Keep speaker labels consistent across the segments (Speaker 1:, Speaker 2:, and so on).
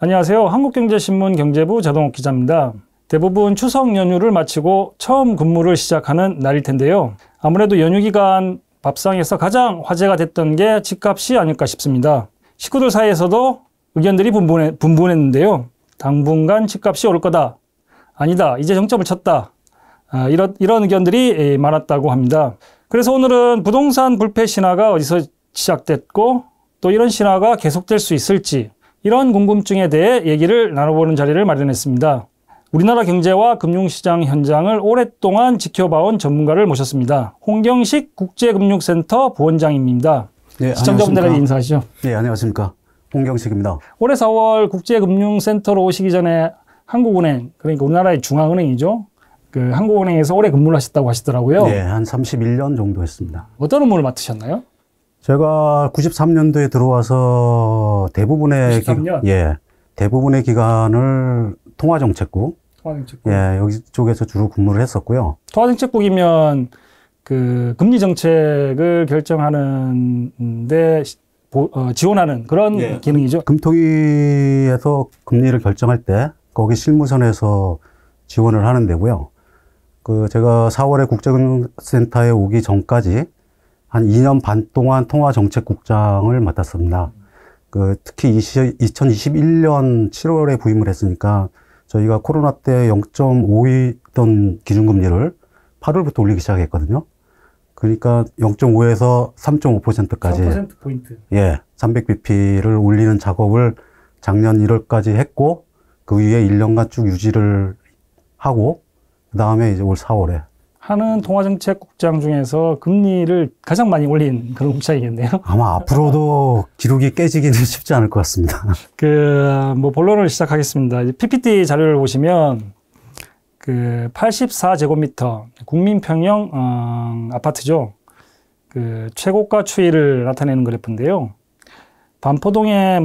Speaker 1: 안녕하세요. 한국경제신문 경제부 자동욱 기자입니다. 대부분 추석 연휴를 마치고 처음 근무를 시작하는 날일 텐데요. 아무래도 연휴 기간 밥상에서 가장 화제가 됐던 게 집값이 아닐까 싶습니다. 식구들 사이에서도 의견들이 분분했는데요. 당분간 집값이 오를 거다. 아니다. 이제 정점을 쳤다. 이런 의견들이 많았다고 합니다. 그래서 오늘은 부동산 불패 신화가 어디서 시작됐고 또 이런 신화가 계속될 수 있을지 이런 궁금증에 대해 얘기를 나눠보는 자리를 마련했습니다. 우리나라 경제와 금융시장 현장을 오랫동안 지켜봐온 전문가를 모셨습니다. 홍경식 국제금융센터 부원장입니다.
Speaker 2: 네,
Speaker 1: 시청자분들에게 인사하시죠.
Speaker 2: 네, 안녕하십니까. 홍경식입니다.
Speaker 1: 올해 4월 국제금융센터로 오시기 전에 한국은행, 그러니까 우리나라의 중앙은행이죠. 그 한국은행에서 오래 근무를 하셨다고 하시더라고요.
Speaker 2: 네, 한 31년 정도 했습니다.
Speaker 1: 어떤 업무를 맡으셨나요?
Speaker 2: 제가 93년도에 들어와서 대부분의
Speaker 1: 93년?
Speaker 2: 대부분의 기간을 통화정책국, 여기 쪽에서 주로 근무를 했었고요.
Speaker 1: 통화정책국이면 그 금리 정책을 결정하는데 지원하는 그런 기능이죠.
Speaker 2: 금토기에서 금리를 결정할 때 거기 실무선에서 지원을 하는 데고요. 제가 4월에 국제금융센터에 오기 전까지 한 2년 반 동안 통화정책국장을 맡았습니다. 특히 2021년 7월에 부임을 했으니까 저희가 코로나 때 0.5던 기준금리를 8월부터 올리기 시작했거든요. 그러니까 0.5에서 3.5%까지
Speaker 1: 3%포인트.
Speaker 2: 300bp를 올리는 작업을 작년 1월까지 했고 그 위에 1년간 쭉 유지를 하고 그다음에 이제 올 4월에
Speaker 1: 하는 통화정책국장 중에서 금리를 가장 많이 올린 그런 국장이겠네요.
Speaker 2: 아마 앞으로도 기록이 깨지기는 쉽지 않을 것 같습니다.
Speaker 1: 본론을 시작하겠습니다. PPT 자료를 보시면 84제곱미터 국민평형 아파트죠. 최고가 추이를 나타내는 그래프인데요. 반포동에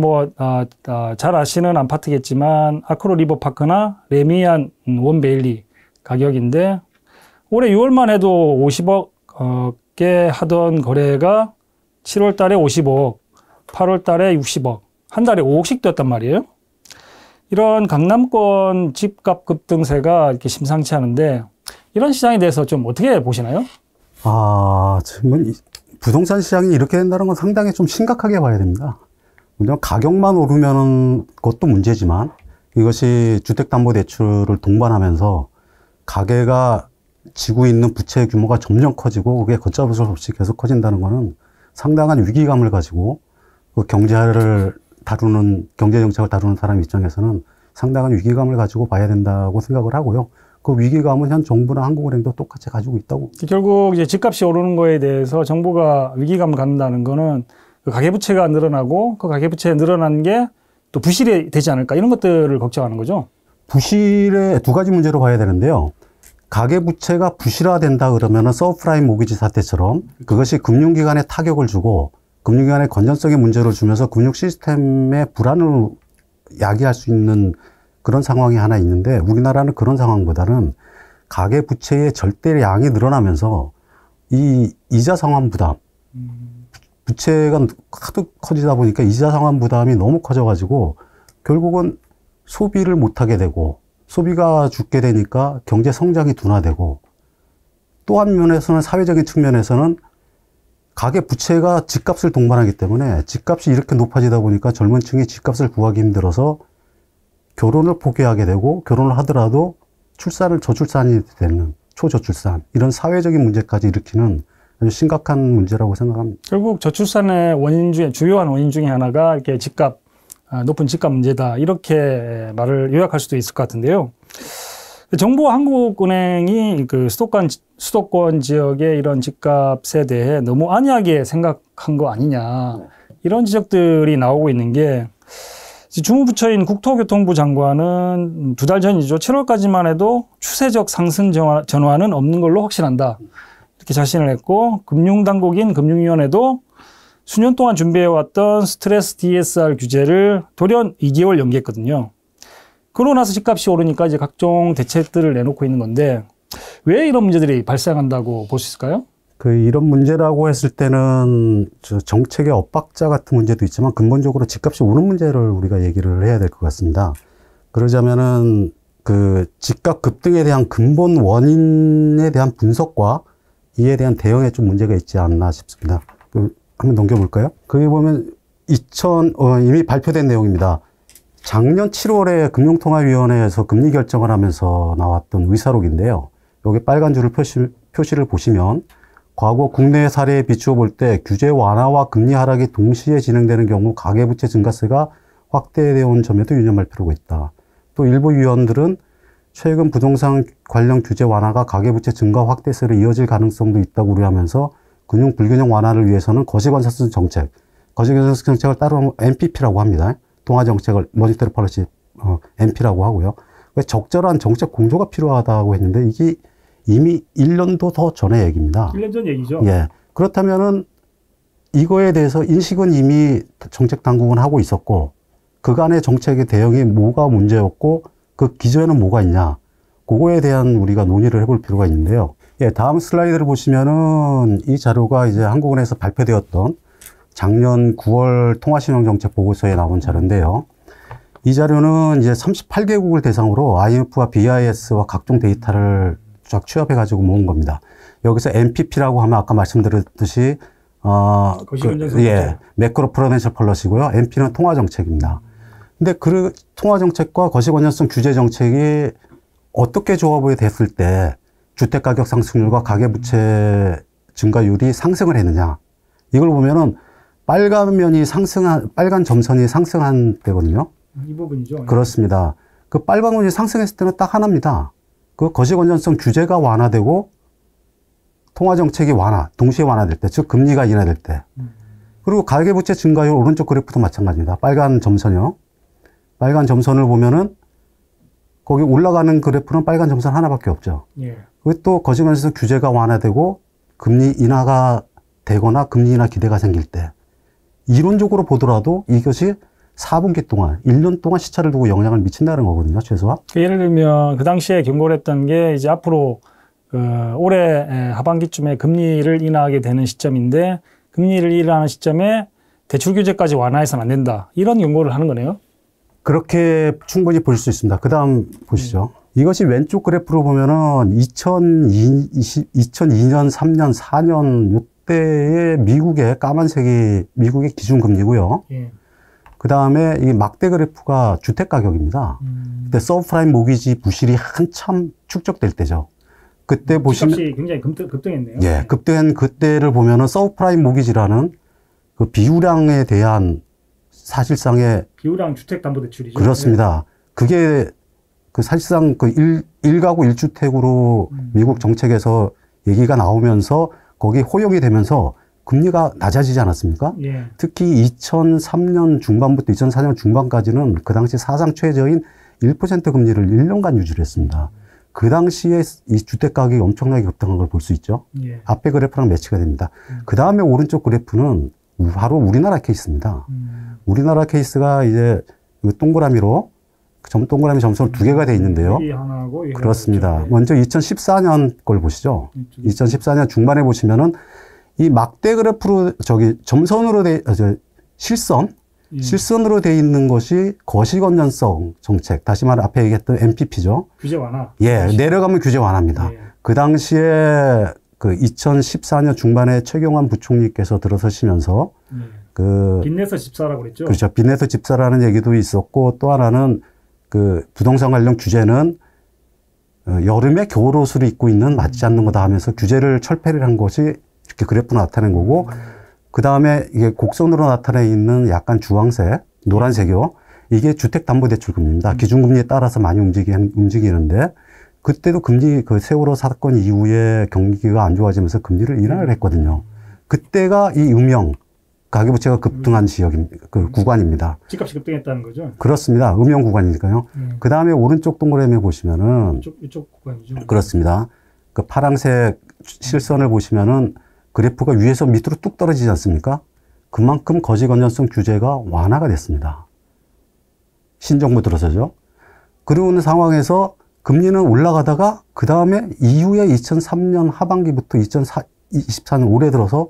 Speaker 1: 잘 아시는 아파트겠지만 아크로 리버파크나 레미안 원베일리 가격인데 올해 6월만 해도 50억에 하던 거래가 7월 달에 50억, 8월 달에 60억, 한 달에 5억씩 뛰었단 말이에요. 이런 강남권 집값 급등세가 이렇게 심상치 않은데 이런 시장에 대해서 좀 어떻게 보시나요?
Speaker 2: 지금 부동산 시장이 이렇게 된다는 건 상당히 좀 심각하게 봐야 됩니다. 가격만 오르면 그것도 문제지만 이것이 주택담보대출을 동반하면서 가계가 지고 있는 부채 규모가 점점 커지고 그게 걷잡을 수 없이 계속 커진다는 거는 상당한 위기감을 가지고 경제를 다루는, 경제정책을 다루는 사람 입장에서는 상당한 위기감을 가지고 봐야 된다고 생각을 하고요. 그 위기감은 현 정부나 한국은행도 똑같이 가지고 있다고.
Speaker 1: 결국 이제 집값이 오르는 거에 대해서 정부가 위기감을 갖는다는 거는 그 가계부채가 늘어나고 그 가계부채가 늘어난 게 또 부실이 되지 않을까 이런 것들을 걱정하는 거죠.
Speaker 2: 부실의 두 가지 문제로 봐야 되는데요. 가계부채가 부실화된다 그러면은 서브프라임 모기지 사태처럼 그것이 금융기관에 타격을 주고 금융기관의 건전성에 문제를 주면서 금융 시스템의 불안을 야기할 수 있는 그런 상황이 하나 있는데 우리나라는 그런 상황보다는 가계부채의 절대량이 늘어나면서 이 이자 상환 부담, 부채가 하도 커지다 보니까 이자 상환 부담이 너무 커져가지고 결국은 소비를 못하게 되고 소비가 죽게 되니까 경제 성장이 둔화되고 또 한 면에서는 사회적인 측면에서는 가계 부채가 집값을 동반하기 때문에 집값이 이렇게 높아지다 보니까 젊은 층이 집값을 구하기 힘들어서 결혼을 포기하게 되고 결혼을 하더라도 저출산이 되는 초저출산 이런 사회적인 문제까지 일으키는 아주 심각한 문제라고 생각합니다.
Speaker 1: 결국 저출산의 원인 중에 주요한 원인 중에 하나가 이렇게 높은 집값 문제다 이렇게 말을 요약할 수도 있을 것 같은데요. 정부와 한국은행이 수도권 지역의 이런 집값에 대해 너무 안이하게 생각한 거 아니냐 이런 지적들이 나오고 있는 게 주무부처인 국토교통부 장관은 2달 전이죠. 7월까지만 해도 추세적 상승 전환은 없는 걸로 확신한다. 이렇게 자신을 했고 금융당국인 금융위원회도 수년 동안 준비해왔던 스트레스 DSR 규제를 돌연 2개월 연기했거든요. 그러고 나서 집값이 오르니까 이제 각종 대책들을 내놓고 있는 건데 왜 이런 문제들이 발생한다고 볼 수 있을까요?
Speaker 2: 이런 문제라고 했을 때는 정책의 엇박자 같은 문제도 있지만 근본적으로 집값이 오른 문제를 우리가 얘기를 해야 될 것 같습니다. 그러자면은 집값 급등에 대한 근본 원인에 대한 분석과 이에 대한 대응에 좀 문제가 있지 않나 싶습니다. 한번 넘겨볼까요? 거기 보면 이미 발표된 내용입니다. 작년 7월에 금융통화위원회에서 금리 결정을 하면서 나왔던 의사록인데요. 여기 빨간 줄을 표시를 보시면 과거 국내 사례에 비추어 볼 때 규제 완화와 금리 하락이 동시에 진행되는 경우 가계부채 증가세가 확대되어 온 점에도 유념할 필요가 있다. 또 일부 위원들은 최근 부동산 관련 규제 완화가 가계부채 증가 확대세로 이어질 가능성도 있다고 우려하면서 금융 불균형 완화를 위해서는 거시건설성 정책, 거시건설성 정책을 따로 MPP라고 합니다. 통화정책을 모니터리 폴리시 MP라고 하고요. 적절한 정책 공조가 필요하다고 했는데 이게 이미 1년도 더 전의 얘기입니다.
Speaker 1: 1년 전 얘기죠.
Speaker 2: 예. 그렇다면은 이거에 대해서 인식은 이미 정책 당국은 하고 있었고 그간의 정책의 대응이 뭐가 문제였고 그 기저에는 뭐가 있냐. 그거에 대한 우리가 논의를 해볼 필요가 있는데요. 예, 다음 슬라이드를 보시면은 이 자료가 이제 한국은행에서 발표되었던 작년 9월 통화신용정책 보고서에 나온 자료인데요. 이 자료는 이제 38개국을 대상으로 IMF와 BIS와 각종 데이터를 쫙 취합해가지고 모은 겁니다. 여기서 MPP라고 하면 아까 말씀드렸듯이, 매크로 프루덴셜 폴리시고요. MP는 통화정책입니다. 근데 그 통화정책과 거시건전성 규제정책이 어떻게 조합이 됐을 때 주택가격 상승률과 가계부채 증가율이 상승을 했느냐. 이걸 보면은 빨간 점선이 상승한 때거든요.
Speaker 1: 이 부분이죠.
Speaker 2: 그렇습니다. 그 빨간 점이 상승했을 때는 딱 하나입니다. 그 거시건전성 규제가 완화되고 통화정책이 동시에 완화될 때, 즉 금리가 인하될 때. 그리고 가계부채 증가율 오른쪽 그래프도 마찬가지입니다. 빨간 점선이요. 빨간 점선을 보면은 거기 올라가는 그래프는 빨간 점선 하나밖에 없죠.
Speaker 1: 예.
Speaker 2: 그리고 또 거시건전성 규제가 완화되고 금리 인하가 되거나 금리 인하 기대가 생길 때 이론적으로 보더라도 이것이 4분기 동안, 1년 동안 시차를 두고 영향을 미친다는 거거든요, 최소한.
Speaker 1: 예를 들면, 그 당시에 경고를 했던 게, 이제 앞으로, 올해 하반기쯤에 금리를 인하하게 되는 시점인데, 금리를 인하하는 시점에 대출 규제까지 완화해서는 안 된다. 이런 경고를 하는 거네요.
Speaker 2: 그렇게 충분히 볼 수 있습니다. 그 다음 보시죠. 이것이 왼쪽 그래프로 보면은 2002년, 3년, 4년, 요때의 미국의 까만색이 미국의 기준금리고요.
Speaker 1: 예.
Speaker 2: 그 다음에 이 막대 그래프가 주택가격입니다. 그때 서브프라임 모기지 부실이 한참 축적될 때죠. 그때 보시면.
Speaker 1: 집값이 굉장히 급등했네요.
Speaker 2: 예, 급등한 그때를 보면은 서브프라임 모기지라는 그 비우량에 대한 사실상의.
Speaker 1: 비우량 주택담보대출이죠.
Speaker 2: 그렇습니다. 그게 사실상 1가구 1주택으로 미국 정책에서 얘기가 나오면서 거기 호용이 되면서 금리가 낮아지지 않았습니까?
Speaker 1: 예.
Speaker 2: 특히 2003년 중반부터 2004년 중반까지는 그 당시 사상 최저인 1% 금리를 1년간 유지를 했습니다. 그 당시에 이 주택가격이 엄청나게 급등한 걸 볼 수 있죠.
Speaker 1: 예.
Speaker 2: 앞에 그래프랑 매치가 됩니다. 그 다음에 오른쪽 그래프는 바로 우리나라 케이스입니다. 우리나라 케이스가 이제 동그라미로 동그라미 점수는 두 개가 돼 있는데요.
Speaker 1: 하나하고
Speaker 2: 그렇습니다. 먼저 2014년 걸 보시죠. 2014년 중반에 보시면은 이 막대 그래프로 점선으로 실선으로 돼 있는 것이 거시건전성 정책. 다시 말해 앞에 얘기했던 MPP죠.
Speaker 1: 규제 완화.
Speaker 2: 예, 내려가면 규제 완화입니다.
Speaker 1: 예.
Speaker 2: 그 당시에 2014년 중반에 최경환 부총리께서 들어서시면서
Speaker 1: 빚내서 집사라고 그랬죠.
Speaker 2: 그렇죠. 빚내서 집사라는 얘기도 있었고 또 하나는 부동산 관련 규제는 여름에 겨울 옷을 입고 있는 맞지 않는 거다 하면서 규제를 철폐를 한 것이 이렇게 그래프로 나타낸 거고 그 다음에 이게 곡선으로 나타내 있는 약간 주황색, 노란색이요. 이게 주택담보대출금리입니다. 기준금리에 따라서 많이 움직이는데 그때도 세월호 사건 이후에 경기가 안 좋아지면서 금리를 인하를 했거든요. 그때가 이 가계부채가 급등한 구간입니다.
Speaker 1: 집값이 급등했다는 거죠?
Speaker 2: 그렇습니다. 음영 구간이니까요. 그 다음에 오른쪽 동그라미 보시면은.
Speaker 1: 이쪽 구간이죠.
Speaker 2: 그렇습니다. 그 파란색 실선을 보시면은 그래프가 위에서 밑으로 뚝 떨어지지 않습니까? 그만큼 거시건전성 규제가 완화가 됐습니다. 신정부 들어서죠. 그러는 상황에서 금리는 올라가다가 그 다음에 이후에 2003년 하반기부터 2024년 올해 들어서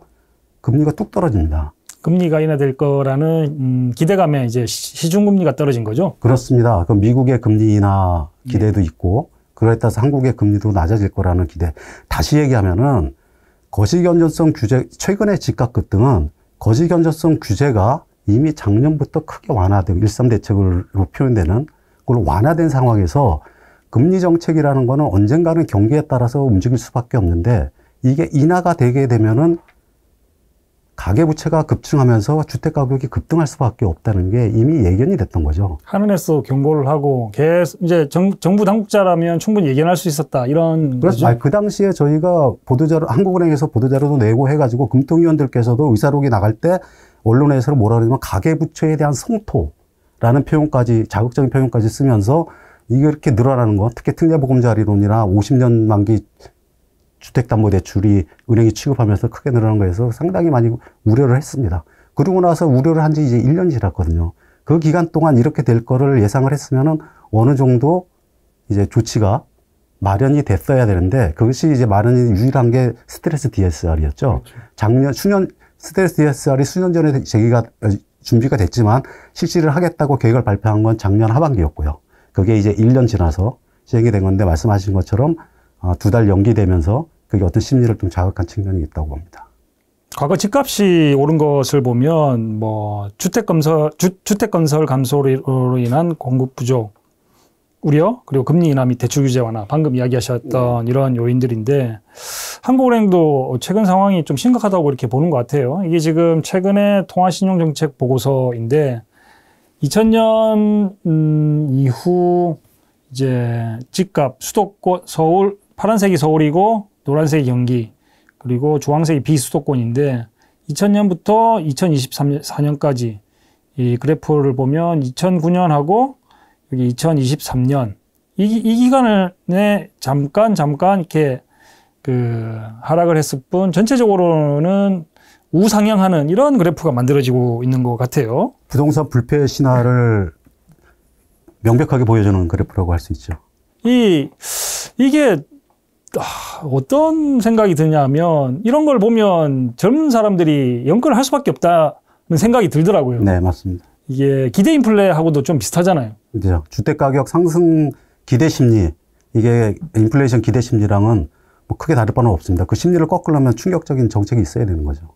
Speaker 2: 금리가 뚝 떨어집니다.
Speaker 1: 금리가 인하될 거라는 기대감에 이제 시중금리가 떨어진 거죠?
Speaker 2: 그렇습니다. 그 미국의 금리 인하 기대도 있고 그에 따라서 한국의 금리도 낮아질 거라는 기대. 다시 얘기하면은 거시경제성 규제, 최근의 집값 급등은 거시경제성 규제가 이미 작년부터 크게 완화되고 1.3 대책으로 표현되는 그걸로 완화된 상황에서 금리 정책이라는 거는 언젠가는 경기에 따라서 움직일 수밖에 없는데 이게 인하가 되게 되면은 가계부채가 급증하면서 주택가격이 급등할 수밖에 없다는 게 이미 예견이 됐던 거죠.
Speaker 1: 하늘에서 경고를 하고 계속 이제 정부 당국자라면 충분히 예견할 수 있었다 이런
Speaker 2: 그렇죠.
Speaker 1: 거죠.
Speaker 2: 그 당시에 저희가 보도자료, 한국은행에서 보도자료도 내고 해가지고 금통위원들께서도 의사록이 나갈 때 언론에서 뭐라 그러냐면 가계부채에 대한 성토라는 표현까지 자극적인 표현까지 쓰면서 이게 이렇게 늘어나는 거, 특히 특례보금자리론이나 50년 만기 주택담보대출이 은행이 취급하면서 크게 늘어난 거에서 상당히 많이 우려를 했습니다. 그러고 나서 우려를 한 지 이제 1년이 지났거든요. 그 기간 동안 이렇게 될 거를 예상을 했으면은 어느 정도 이제 조치가 마련이 됐어야 되는데 그것이 이제 마련이 유일한 게 스트레스 DSR이었죠. 그렇죠. 스트레스 DSR이 수년 전에 준비가 됐지만 실시를 하겠다고 계획을 발표한 건 작년 하반기였고요. 그게 이제 1년 지나서 시행이 된 건데 말씀하신 것처럼 2달 연기되면서 그게 어떤 심리를 좀 자극한 측면이 있다고 봅니다.
Speaker 1: 과거 집값이 오른 것을 보면 뭐 주택 건설 감소로 인한 공급 부족 우려 그리고 금리 인하 및 대출 규제 완화 방금 이야기하셨던 이런 요인들인데 한국은행도 최근 상황이 좀 심각하다고 이렇게 보는 것 같아요. 이게 지금 최근에 통화신용정책 보고서인데 2000년 이후 이제 집값 수도권 서울 파란색이 서울이고 노란색이 경기 그리고 주황색이 비수도권인데 2000년부터 2024년까지 이 그래프를 보면 2009년하고 여기 2023년 이 기간에 잠깐 이렇게 그 하락을 했을 뿐 전체적으로는 우상향하는 이런 그래프가 만들어지고 있는 것 같아요.
Speaker 2: 부동산 불패 신화를 명백하게 보여주는 그래프라고 할 수 있죠.
Speaker 1: 이게 어떤 생각이 드냐면 이런 걸 보면 젊은 사람들이 연끌을 할 수밖에 없다는 생각이 들더라고요.
Speaker 2: 네, 맞습니다.
Speaker 1: 이게 기대 인플레하고도 좀 비슷하잖아요.
Speaker 2: 그죠. 주택가격 상승 기대 심리, 이게 인플레이션 기대 심리랑은 뭐 크게 다를 바는 없습니다. 그 심리를 꺾으려면 충격적인 정책이 있어야 되는 거죠.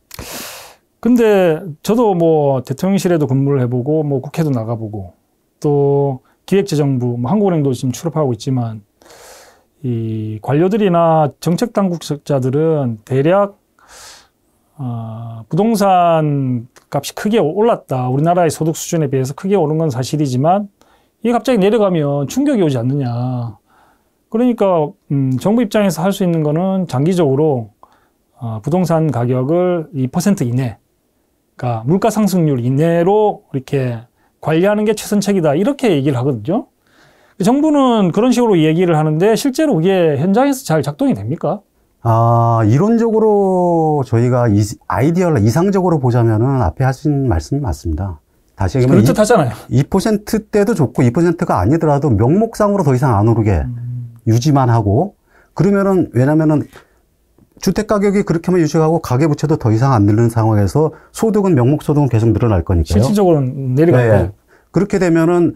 Speaker 1: 근데 저도 뭐 대통령실에도 근무를 해보고 뭐 국회도 나가보고 또 기획재정부, 뭐 한국은행도 지금 출입하고 있지만 이 관료들이나 정책 당국자들은 대략 부동산 값이 크게 올랐다. 우리나라의 소득 수준에 비해서 크게 오른 건 사실이지만 이게 갑자기 내려가면 충격이 오지 않느냐. 그러니까 정부 입장에서 할 수 있는 거는 장기적으로 부동산 가격을 2% 이내, 그러니까 물가 상승률 이내로 이렇게 관리하는 게 최선책이다. 이렇게 얘기를 하거든요. 정부는 그런 식으로 얘기를 하는데 실제로 그게 현장에서 잘 작동이 됩니까?
Speaker 2: 이론적으로 저희가 이상적으로 보자면은 앞에 하신 말씀이 맞습니다. 다시 얘기하면
Speaker 1: 그럴듯하잖아요.
Speaker 2: 2%대도 좋고 2%가 아니더라도 명목상으로 더 이상 안 오르게 유지만 하고 그러면은 왜냐면은 주택 가격이 그렇게만 유지하고 가계부채도 더 이상 안 늘는 상황에서 소득은 명목 소득은 계속 늘어날 거니까요.
Speaker 1: 실질적으로는 내려갈 거예요.
Speaker 2: 그렇게 되면은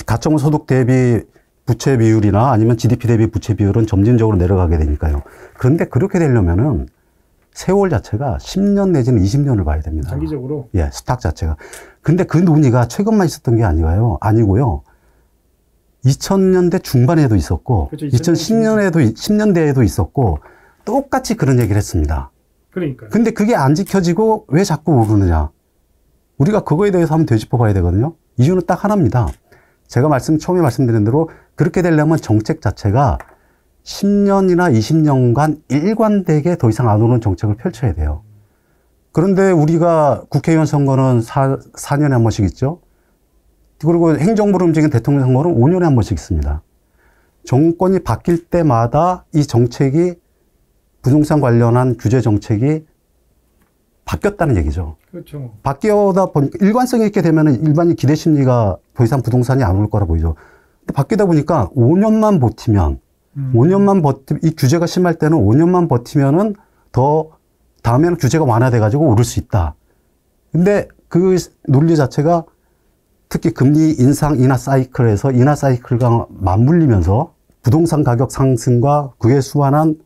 Speaker 2: 가처분 소득 대비 부채 비율이나 아니면 GDP 대비 부채 비율은 점진적으로 내려가게 되니까요. 그런데 그렇게 되려면은 세월 자체가 10년 내지는 20년을 봐야 됩니다.
Speaker 1: 장기적으로.
Speaker 2: 예, 스탁 자체가. 근데 그 논의가 최근만 있었던 게 아니고요. 2000년대 중반에도 있었고, 그렇죠, 10년대에도 있었고, 똑같이 그런 얘기를 했습니다.
Speaker 1: 그러니까요.
Speaker 2: 근데 그게 안 지켜지고 왜 자꾸 오르느냐. 우리가 그거에 대해서 한번 되짚어 봐야 되거든요. 이유는 딱 하나입니다. 제가 처음에 말씀드린 대로 그렇게 되려면 정책 자체가 10년이나 20년간 일관되게 더 이상 안 오르는 정책을 펼쳐야 돼요. 그런데 우리가 국회의원 선거는 4년에 한 번씩 있죠. 그리고 행정부를 움직이는 대통령 선거는 5년에 한 번씩 있습니다. 정권이 바뀔 때마다 이 정책이 부동산 관련한 규제 정책이 바뀌었다는 얘기죠.
Speaker 1: 그렇죠.
Speaker 2: 바뀌어다 보니까 일관성이 있게 되면 일반인 기대 심리가 더 이상 부동산이 안 올 거라 보이죠. 근데 바뀌다 보니까 5년만 버티면 5년만 이 규제가 심할 때는 5년만 버티면은 더 다음에는 규제가 완화돼가지고 오를 수 있다. 근데 그 논리 자체가 특히 금리 인하 사이클에서 인하 사이클과 맞물리면서 부동산 가격 상승과 그에 수반한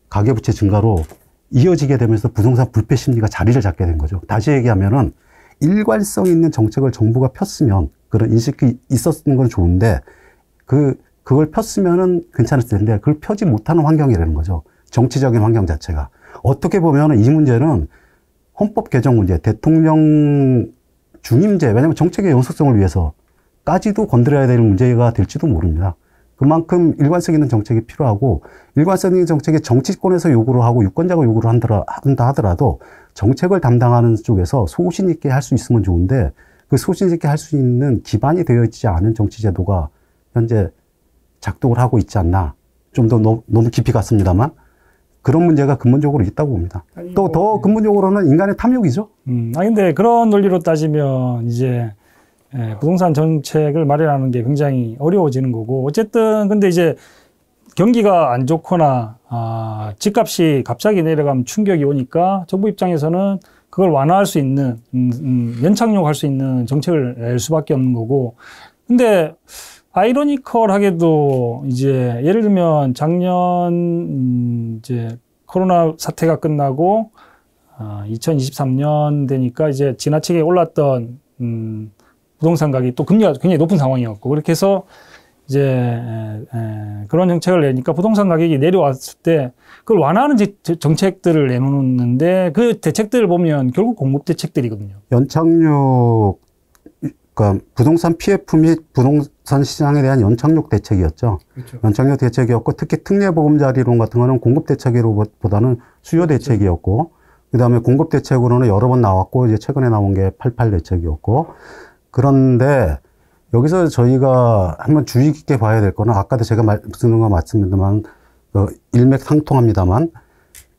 Speaker 2: 가계부채 증가로 이어지게 되면서 부동산 불패 심리가 자리를 잡게 된 거죠. 다시 얘기하면은 일관성 있는 정책을 정부가 폈으면 그런 인식이 있었는 건 좋은데 그걸 폈으면은 괜찮을 텐데 그걸 펴지 못하는 환경이라는 거죠. 정치적인 환경 자체가. 어떻게 보면은 이 문제는 헌법 개정 문제, 대통령 중임제, 왜냐하면 정책의 연속성을 위해서까지도 건드려야 되는 문제가 될지도 모릅니다. 그만큼 일관성 있는 정책이 필요하고 일관성 있는 정책이 정치권에서 요구를 하고 유권자가 요구를 한다 하더라도 정책을 담당하는 쪽에서 소신 있게 할 수 있으면 좋은데 그 소신 있게 할 수 있는 기반이 되어 있지 않은 정치 제도가 현재 작동을 하고 있지 않나. 좀 더 너무 깊이 갔습니다만 그런 문제가 근본적으로 있다고 봅니다. 또 더 근본적으로는 인간의 탐욕이죠.
Speaker 1: 근데 그런 논리로 따지면 이제 부동산 정책을 마련하는 게 굉장히 어려워지는 거고 어쨌든 근데 이제 경기가 안 좋거나 집값이 갑자기 내려가면 충격이 오니까 정부 입장에서는 그걸 완화할 수 있는 연착륙할 수 있는 정책을 낼 수밖에 없는 거고 근데 아이러니컬하게도 이제 예를 들면 작년 이제 코로나 사태가 끝나고 2023년 되니까 이제 지나치게 올랐던 부동산 가격이 또 금리가 굉장히 높은 상황이었고 그렇게 해서 이제 그런 정책을 내니까 부동산 가격이 내려왔을 때 그걸 완화하는 정책들을 내놓는데 그 대책들을 보면 결국 공급 대책들이거든요.
Speaker 2: 연착륙 그러니까 부동산 PF 및 부동산 시장에 대한 연착륙 대책이었죠. 그렇죠. 연착륙 대책이었고 특히 특례보금자리론 같은 거는 공급 대책보다는 수요 대책이었고 그다음에 공급 대책으로는 여러 번 나왔고 이제 최근에 나온 게 88 대책이었고 그런데 여기서 저희가 한번 주의 깊게 봐야 될 거는 아까도 제가 말씀드린 거 맞습니다만 일맥상통합니다만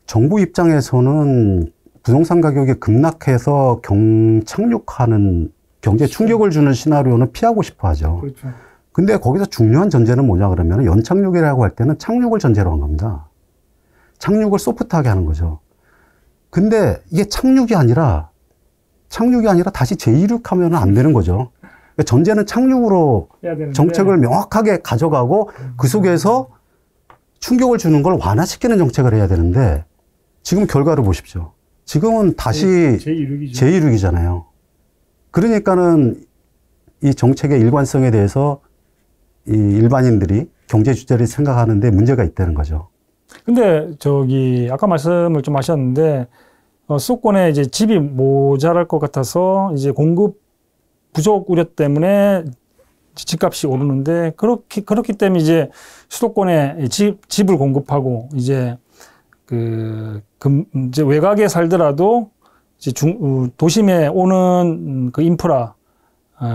Speaker 2: 정부 입장에서는 부동산 가격이 급락해서 경착륙하는 경제 충격을 주는 시나리오는 피하고 싶어 하죠. 그렇죠. 근데 거기서 중요한 전제는 뭐냐 그러면 연착륙이라고 할 때는 착륙을 전제로 한 겁니다. 착륙을 소프트하게 하는 거죠. 근데 이게 착륙이 아니라 다시 재이륙하면 안 되는 거죠. 그러니까 전제는 착륙으로 정책을 명확하게 가져가고 그 속에서 충격을 주는 걸 완화시키는 정책을 해야 되는데 지금 결과를 보십시오. 지금은 다시 재이륙이잖아요. 그러니까는 이 정책의 일관성에 대해서 이 일반인들이 경제 주제를 생각하는데 문제가 있다는 거죠.
Speaker 1: 근데 아까 말씀을 좀 하셨는데 수도권에 이제 집이 모자랄 것 같아서 이제 공급 부족 우려 때문에 집값이 오르는데 그렇기 때문에 이제 수도권에 집을 공급하고 이제 이제 외곽에 살더라도 이제 도심에 오는 그 인프라,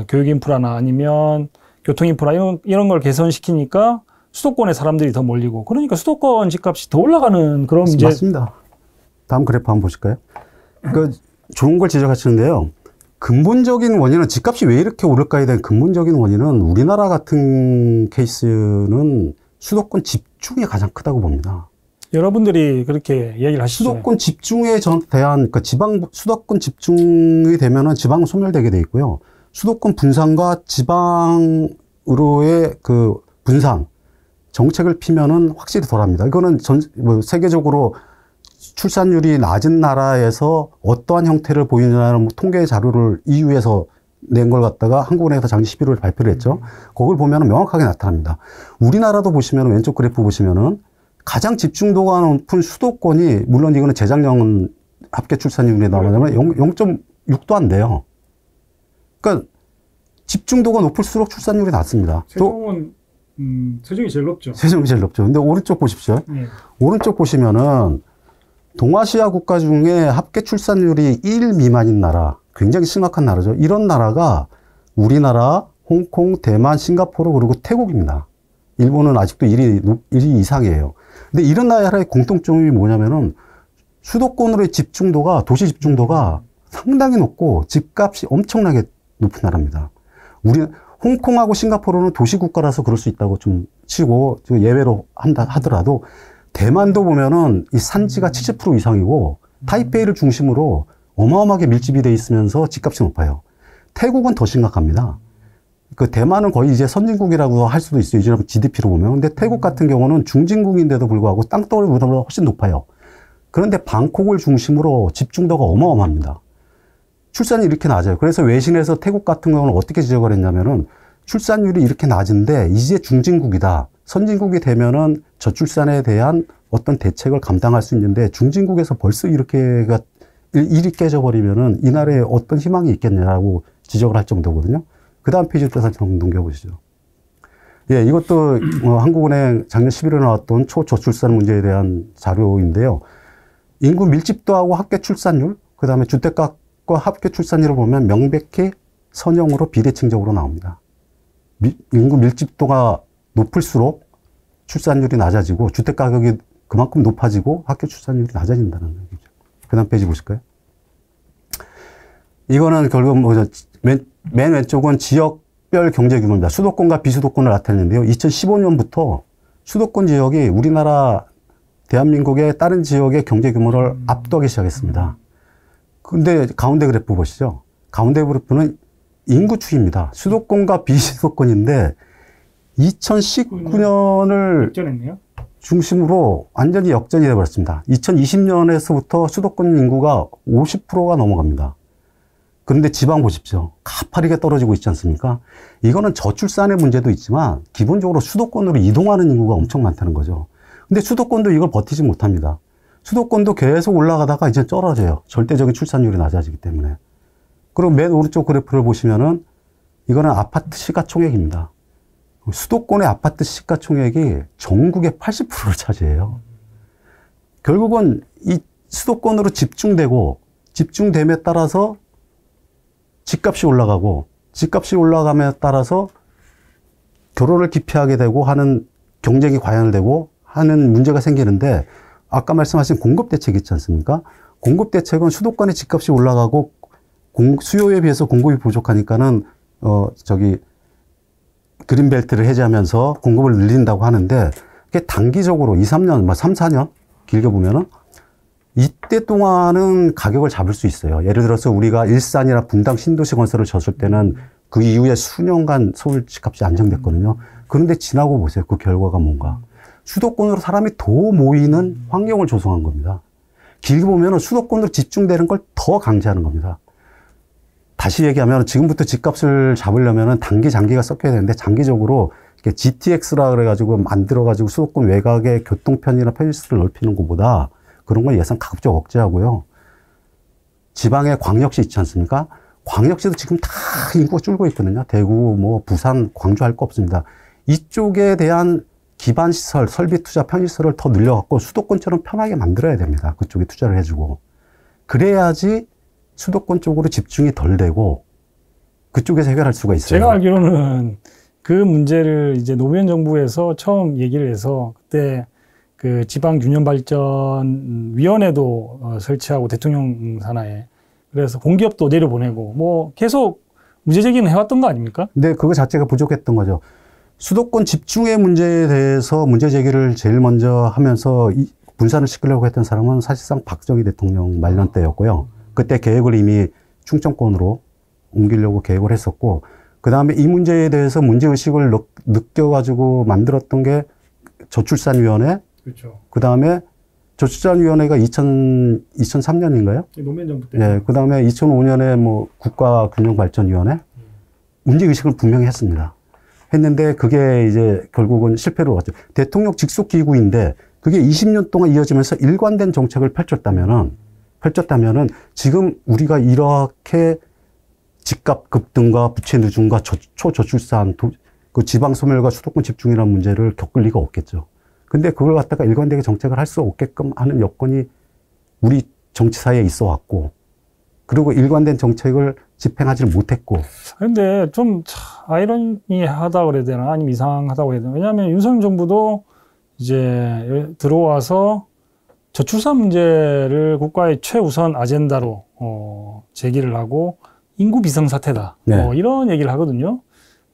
Speaker 1: 교육 인프라나 아니면 교통 인프라 이런 걸 개선시키니까 수도권에 사람들이 더 몰리고 그러니까 수도권 집값이 더 올라가는 그런 문제.
Speaker 2: 맞습니다. 다음 그래프 한번 보실까요? 좋은 걸 지적하시는데요. 근본적인 원인은 집값이 왜 이렇게 오를까에 대한 근본적인 원인은 우리나라 같은 케이스는 수도권 집중이 가장 크다고 봅니다.
Speaker 1: 여러분들이 그렇게 얘기를 하시죠.
Speaker 2: 수도권 집중에 대한, 그러니까 수도권 집중이 되면은 지방은 소멸되게 돼 있고요. 수도권 분산과 지방으로의 그 분산, 정책을 피면은 확실히 덜합니다. 이거는 세계적으로 출산율이 낮은 나라에서 어떠한 형태를 보이느냐는 통계 자료를 EU에서 낸 걸 갖다가 한국은행에서 작년 11월에 발표를 했죠. 그걸 보면은 명확하게 나타납니다. 우리나라도 보시면은 왼쪽 그래프 보시면은 가장 집중도가 높은 수도권이 물론 이거는 재작년 합계 출산율이 나오냐면 0.6도 안 돼요. 그러니까 집중도가 높을수록 출산율이 낮습니다.
Speaker 1: 세종이 제일 높죠.
Speaker 2: 세종이 제일 높죠. 근데 오른쪽 보십시오. 오른쪽 보시면은 동아시아 국가 중에 합계 출산율이 1 미만인 나라, 굉장히 심각한 나라죠. 이런 나라가 우리나라, 홍콩, 대만, 싱가포르 그리고 태국입니다. 일본은 아직도 1위 이상이에요. 근데 이런 나라의 공통점이 뭐냐면은 수도권으로의 집중도가, 도시 집중도가 상당히 높고 집값이 엄청나게 높은 나라입니다. 홍콩하고 싱가포르는 도시국가라서 그럴 수 있다고 좀 치고 예외로 하더라도 대만도 보면은 이 산지가 70% 이상이고 타이페이를 중심으로 어마어마하게 밀집이 돼 있으면서 집값이 높아요. 태국은 더 심각합니다. 그 대만은 거의 이제 선진국이라고 할 수도 있어요. 이제 GDP로 보면. 근데 태국 같은 경우는 중진국인데도 불구하고 땅덩어리보다 훨씬 높아요. 그런데 방콕을 중심으로 집중도가 어마어마합니다. 출산이 이렇게 낮아요. 그래서 외신에서 태국 같은 경우는 어떻게 지적을 했냐면은 출산율이 이렇게 낮은데 이제 중진국이다. 선진국이 되면은 저출산에 대한 어떤 대책을 감당할 수 있는데 중진국에서 벌써 이렇게가 일이 깨져버리면은 이 나라에 어떤 희망이 있겠냐라고 지적을 할 정도거든요. 그 다음 페이지 또 다시 한번 넘겨보시죠. 예, 이것도 한국은행 작년 11월에 나왔던 초저출산 문제에 대한 자료인데요. 인구 밀집도하고 합계 출산율, 그 다음에 주택가과 합계 출산율을 보면 명백히 선형으로 비대칭적으로 나옵니다. 인구 밀집도가 높을수록 출산율이 낮아지고 주택가격이 그만큼 높아지고 합계 출산율이 낮아진다는 얘기죠. 그 다음 페이지 보실까요? 이거는 결국 맨 왼쪽은 지역별 경제 규모입니다. 수도권과 비수도권을 나타내는데요. 2015년부터 수도권 지역이 우리나라 대한민국의 다른 지역의 경제 규모를 압도하기 시작했습니다. 근데 가운데 그래프 보시죠. 가운데 그래프는 인구 추이입니다. 수도권과 비수도권인데 2019년을
Speaker 1: 역전했네요.
Speaker 2: 중심으로 완전히 역전이 되어버렸습니다. 2020년에서부터 수도권 인구가 50%가 넘어갑니다. 그런데 지방 보십시오. 가파르게 떨어지고 있지 않습니까? 이거는 저출산의 문제도 있지만 기본적으로 수도권으로 이동하는 인구가 엄청 많다는 거죠. 근데 수도권도 이걸 버티지 못합니다. 수도권도 계속 올라가다가 이제 떨어져요. 절대적인 출산율이 낮아지기 때문에. 그리고 맨 오른쪽 그래프를 보시면은 이거는 아파트 시가총액입니다. 수도권의 아파트 시가총액이 전국의 80%를 차지해요. 결국은 이 수도권으로 집중됨에 따라서 집값이 올라가고 집값이 올라감에 따라서 결혼을 기피하게 되고 하는 경쟁이 과열되고 하는 문제가 생기는데 아까 말씀하신 공급대책 있지 않습니까? 공급대책은 수도권의 집값이 올라가고 수요에 비해서 공급이 부족하니까는 그린벨트를 해제하면서 공급을 늘린다고 하는데 그게 단기적으로 2, 3년, 3, 4년 길게 보면은 이때 동안은 가격을 잡을 수 있어요. 예를 들어서 우리가 일산이나 분당 신도시 건설을 졌을 때는 그 이후에 수년간 서울 집값이 안정됐거든요. 그런데 지나고 보세요. 그 결과가 뭔가. 수도권으로 사람이 더 모이는 환경을 조성한 겁니다. 길게 보면 수도권으로 집중되는 걸 더 강제하는 겁니다. 다시 얘기하면 지금부터 집값을 잡으려면 단기, 장기가 섞여야 되는데 장기적으로 GTX라 그래가지고 만들어가지고 수도권 외곽의 교통편이나 편의시설을 넓히는 것보다 그런 건 예산 가급적 억제하고요. 지방에 광역시 있지 않습니까? 광역시도 지금 다 인구가 줄고 있거든요. 대구, 부산, 광주 할 거 없습니다. 이쪽에 대한 기반시설, 설비 투자, 편의시설을 더 늘려갖고 수도권처럼 편하게 만들어야 됩니다. 그쪽에 투자를 해주고. 그래야지 수도권 쪽으로 집중이 덜 되고 그쪽에서 해결할 수가 있어요.
Speaker 1: 제가 알기로는 그 문제를 이제 노무현 정부에서 처음 얘기를 해서 그때 그 지방균형발전위원회도 설치하고 대통령 산하에 그래서 공기업도 내려보내고 계속 문제제기는 해왔던 거 아닙니까?
Speaker 2: 근데 그거 자체가 부족했던 거죠. 수도권 집중의 문제에 대해서 문제제기를 제일 먼저 하면서 분산을 시키려고 했던 사람은 사실상 박정희 대통령 말년 때였고요. 그때 계획을 이미 충청권으로 옮기려고 계획을 했었고, 그 다음에 이 문제에 대해서 문제의식을 느껴가지고 만들었던 게 저출산위원회.
Speaker 1: 그렇죠.
Speaker 2: 그 다음에 저출산위원회가 2003년인가요?
Speaker 1: 노무현 정부 때.
Speaker 2: 예. 그 다음에 2005년에 국가균형발전위원회. 문제의식을 분명히 했습니다. 했는데 그게 이제 결국은 실패로 갔죠. 대통령 직속 기구인데 그게 20년 동안 이어지면서 일관된 정책을 펼쳤다면은 지금 우리가 이렇게 집값 급등과 부채 누중과 초저출산, 그 지방 소멸과 수도권 집중이라는 문제를 겪을 리가 없겠죠. 근데 그걸 갖다가 일관되게 정책을 할 수 없게끔 하는 여건이 우리 정치사에 있어 왔고, 그리고 일관된 정책을 집행하지를 못했고.
Speaker 1: 근데 좀 아이러니하다 그래야 되나? 아니면 이상하다고 해야 되나? 왜냐하면 윤석열 정부도 이제 들어와서 저출산 문제를 국가의 최우선 아젠다로 제기를 하고 인구 비상사태다.
Speaker 2: 네.
Speaker 1: 이런 얘기를 하거든요.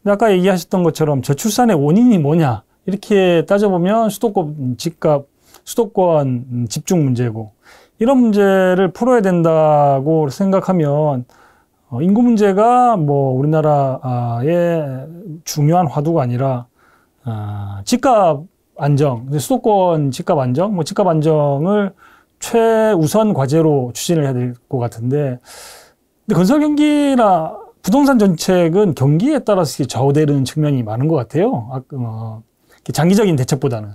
Speaker 1: 근데 아까 얘기하셨던 것처럼 저출산의 원인이 뭐냐 이렇게 따져보면 수도권 집값, 수도권 집중 문제고 이런 문제를 풀어야 된다고 생각하면 인구 문제가 뭐 우리나라의 중요한 화두가 아니라 집값 안정, 수도권 집값 안정, 뭐 집값 안정을 최우선 과제로 추진을 해야 될 것 같은데, 근데 건설 경기나 부동산 정책은 경기에 따라서 좌우되는 측면이 많은 것 같아요. 장기적인 대책보다는.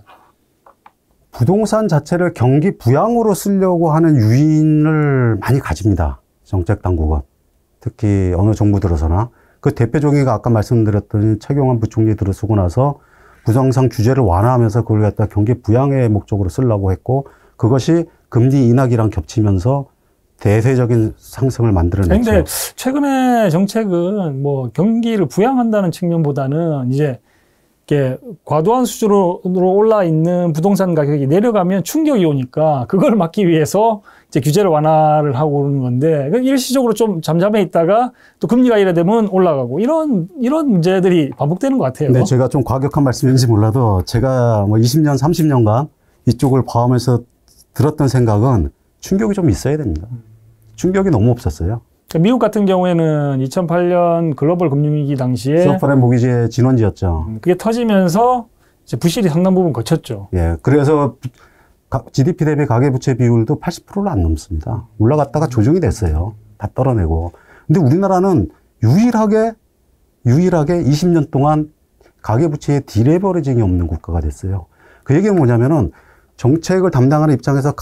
Speaker 2: 부동산 자체를 경기 부양으로 쓰려고 하는 유인을 많이 가집니다. 정책 당국은. 특히 어느 정부 들어서나. 그 대표적인 게 아까 말씀드렸던 최경환 부총리 들어서고 나서 부동산 규제를 완화하면서 그걸 갖다 경기 부양의 목적으로 쓰려고 했고, 그것이 금리 인하기랑 겹치면서 대세적인 상승을 만들어냈죠.
Speaker 1: 그런데 최근에 정책은 뭐 경기를 부양한다는 측면보다는 이제 이렇게 과도한 수준으로 올라 있는 부동산 가격이 내려가면 충격이 오니까 그걸 막기 위해서 이제 규제를 완화를 하고 그러는 건데, 일시적으로 좀 잠잠해 있다가 또 금리가 이래 되면 올라가고 이런 문제들이 반복되는 것 같아요.
Speaker 2: 네, 제가 좀 과격한 말씀인지 몰라도 제가 뭐 20년, 30년간 이쪽을 봐오면서 들었던 생각은 충격이 좀 있어야 됩니다. 충격이 너무 없었어요.
Speaker 1: 미국 같은 경우에는 2008년 글로벌 금융위기 당시에
Speaker 2: 서브프라임 모기지의 진원지였죠.
Speaker 1: 그게 터지면서 이제 부실이 상당 부분 거쳤죠.
Speaker 2: 예, 그래서 GDP 대비 가계부채 비율도 80%를 안 넘습니다. 올라갔다가 조정이 됐어요. 다 떨어내고. 근데 우리나라는 유일하게 20년 동안 가계부채에 디레버리징이 없는 국가가 됐어요. 그 얘기는 뭐냐면은 정책을 담당하는 입장에서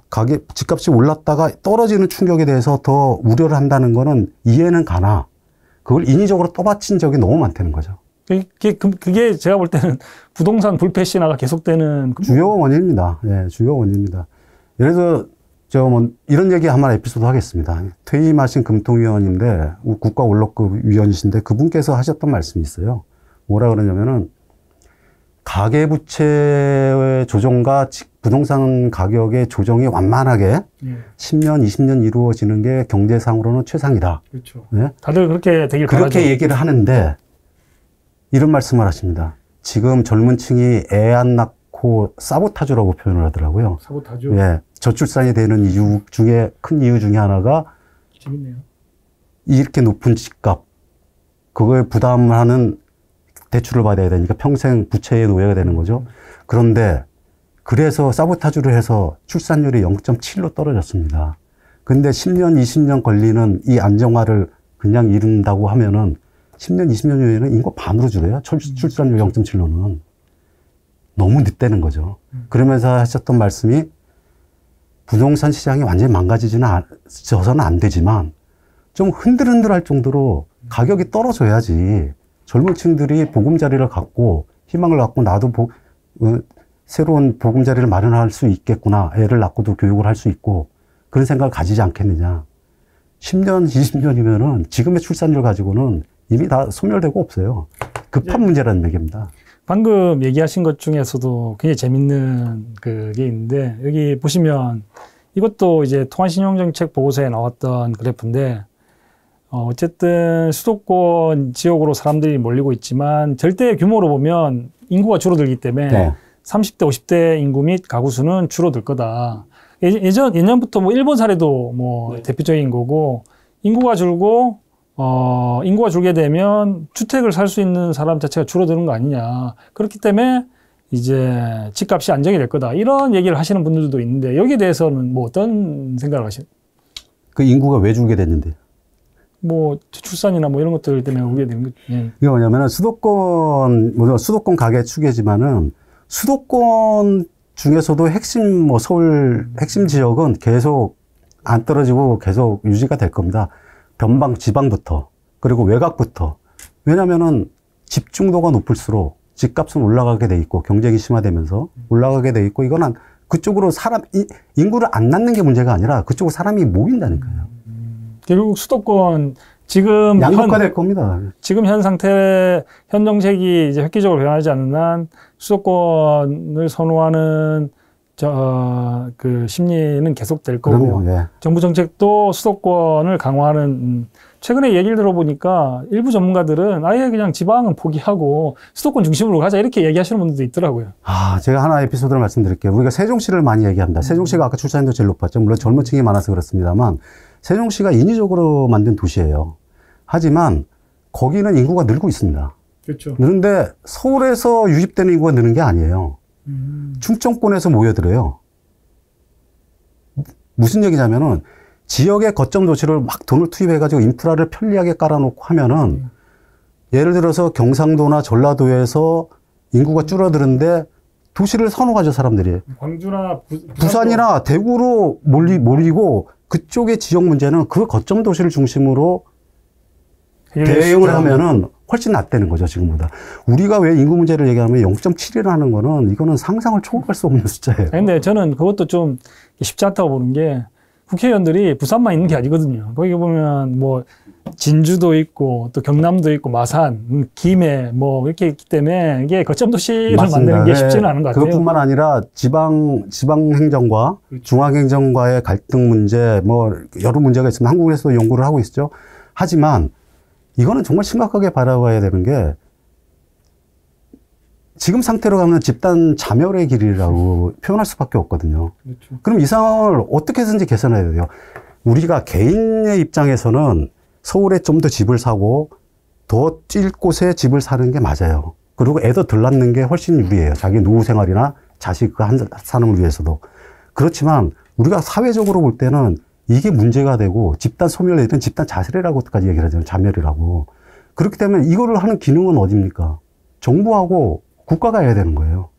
Speaker 2: 가계 집값이 올랐다가 떨어지는 충격에 대해서 더 우려를 한다는 거는 이해는 가나 그걸 인위적으로 떠받친 적이 너무 많다는 거죠.
Speaker 1: 그게 제가 볼 때는 부동산 불패 신화가 계속되는
Speaker 2: 주요 원인입니다. 예, 주요 원인입니다. 예를 들어 저 뭐 이런 얘기 한 말 에피소드 하겠습니다. 퇴임하신 금통위원인데 국가원로급 위원이신데 그분께서 하셨던 말씀이 있어요. 뭐라 그러냐면은 가계부채의 조정과 부동산 가격의 조정이 완만하게 10년, 20년 이루어지는 게 경제상으로는 최상이다.
Speaker 1: 그렇죠.
Speaker 2: 네?
Speaker 1: 다들 그렇게 되길 바라죠.
Speaker 2: 그렇게 얘기를 하는데 이런 말씀을 하십니다. 지금 젊은 층이 애 안 낳고 사보타주라고 표현을 하더라고요.
Speaker 1: 사보타주.
Speaker 2: 예, 저출산이 되는 이유 중에 큰 이유 중에 하나가
Speaker 1: 재밌네요.
Speaker 2: 이렇게 높은 집값 그걸 부담하는 대출을 받아야 되니까 평생 부채의 노예가 되는 거죠. 그런데 그래서 사보타주를 해서 출산율이 0.7로 떨어졌습니다. 근데 10년, 20년 걸리는 이 안정화를 그냥 이룬다고 하면은 10년, 20년 후에는 인구 반으로 줄어요. 출산율 0.7로는. 너무 늦다는 거죠. 그러면서 하셨던 말씀이 부동산 시장이 완전히 망가지져서는 안 되지만 좀 흔들흔들할 정도로 가격이 떨어져야지 젊은 층들이 보금자리를 갖고 희망을 갖고 나도 새로운 보금자리를 마련할 수 있겠구나. 애를 낳고도 교육을 할 수 있고 그런 생각을 가지지 않겠느냐. 10년, 20년이면은 지금의 출산율 가지고는 이미 다 소멸되고 없어요. 급한 문제라는 얘기입니다.
Speaker 1: 방금 얘기하신 것 중에서도 굉장히 재밌는 그게 있는데 여기 보시면 이것도 이제 통화신용정책 보고서에 나왔던 그래프인데 어쨌든 수도권 지역으로 사람들이 몰리고 있지만 절대 규모로 보면 인구가 줄어들기 때문에
Speaker 2: 네.
Speaker 1: 30대, 50대 인구 및 가구 수는 줄어들 거다. 예년부터 뭐 일본 사례도 뭐 대표적인 거고 인구가 줄고 인구가 줄게 되면 주택을 살 수 있는 사람 자체가 줄어드는 거 아니냐. 그렇기 때문에 이제 집값이 안정이 될 거다. 이런 얘기를 하시는 분들도 있는데 여기에 대해서는 뭐 어떤 생각을 하시나요?
Speaker 2: 그 인구가 왜 줄게 됐는데?
Speaker 1: 뭐 출산이나 뭐 이런 것들 때문에 오게 된 거죠. 예.
Speaker 2: 이게 뭐냐면은 수도권 가계 추계지만은 수도권 중에서도 핵심 뭐 서울 핵심 지역은 계속 안 떨어지고 계속 유지가 될 겁니다. 변방 지방부터 그리고 외곽부터. 왜냐면은 집중도가 높을수록 집값은 올라가게 돼 있고 경쟁이 심화되면서 올라가게 돼 있고 이거는 그쪽으로 인구를 안 낳는 게 문제가 아니라 그쪽으로 사람이 모인다니까요.
Speaker 1: 결국 수도권 지금
Speaker 2: 양극화될 겁니다.
Speaker 1: 지금 현 상태, 현 정책이 이제 획기적으로 변하지 않는 한 수도권을 선호하는 그 심리는 계속될 거고,
Speaker 2: 그럼요. 예.
Speaker 1: 정부 정책도 수도권을 강화하는, 최근에 얘기를 들어보니까 일부 전문가들은 아예 그냥 지방은 포기하고 수도권 중심으로 가자 이렇게 얘기하시는 분들도 있더라고요.
Speaker 2: 제가 하나 에피소드를 말씀드릴게요. 우리가 세종시를 많이 얘기합니다. 세종시가 아까 출산율도 제일 높았죠. 물론 젊은 층이 많아서 그렇습니다만, 세종시가 인위적으로 만든 도시예요. 하지만 거기는 인구가 늘고 있습니다.
Speaker 1: 그렇죠.
Speaker 2: 느는데 서울에서 유입되는 인구가 느는 게 아니에요. 충청권에서 모여들어요. 무슨 얘기냐면은 지역의 거점 도시를 막 돈을 투입해가지고 인프라를 편리하게 깔아놓고 하면은 예를 들어서 경상도나 전라도에서 인구가 줄어드는데 도시를 선호하죠, 사람들이.
Speaker 1: 광주나
Speaker 2: 부산이나 대구로 몰리고 그쪽의 지역 문제는 그 거점 도시를 중심으로 대응을 하면은 훨씬 낫다는 거죠, 지금보다. 우리가 왜 인구 문제를 얘기하면 0.7이라는 거는 이거는 상상을 초월할 수 없는 숫자예요.
Speaker 1: 근데 저는 그것도 좀 쉽지 않다고 보는 게 국회의원들이 부산만 있는 게 아니거든요. 거기 보면 뭐 진주도 있고 또 경남도 있고 마산, 김해 뭐 이렇게 있기 때문에 이게 거점 도시를 만드는 게 쉽지는 않은 것 같아요.
Speaker 2: 그것뿐만 아니라 지방 행정과
Speaker 1: 그렇죠.
Speaker 2: 중앙 행정과의 갈등 문제 뭐 여러 문제가 있으면 한국에서도 연구를 하고 있죠. 하지만 이거는 정말 심각하게 바라봐야 되는 게 지금 상태로 가면 집단 자멸의 길이라고 표현할 수밖에 없거든요.
Speaker 1: 그렇죠.
Speaker 2: 그럼 이 상황을 어떻게 해서든지 개선해야 돼요. 우리가 개인의 입장에서는 서울에 좀 더 집을 사고 더 찔 곳에 집을 사는 게 맞아요. 그리고 애도 덜 낳는 게 훨씬 유리해요. 자기 노후 생활이나 자식 사는 걸 위해서도. 그렇지만 우리가 사회적으로 볼 때는 이게 문제가 되고 집단 소멸 내지는 집단 자살이라고까지 얘기를 하잖아요. 자멸이라고. 그렇기 때문에 이거를 하는 기능은 어딥니까? 정부하고 국가가 해야 되는 거예요.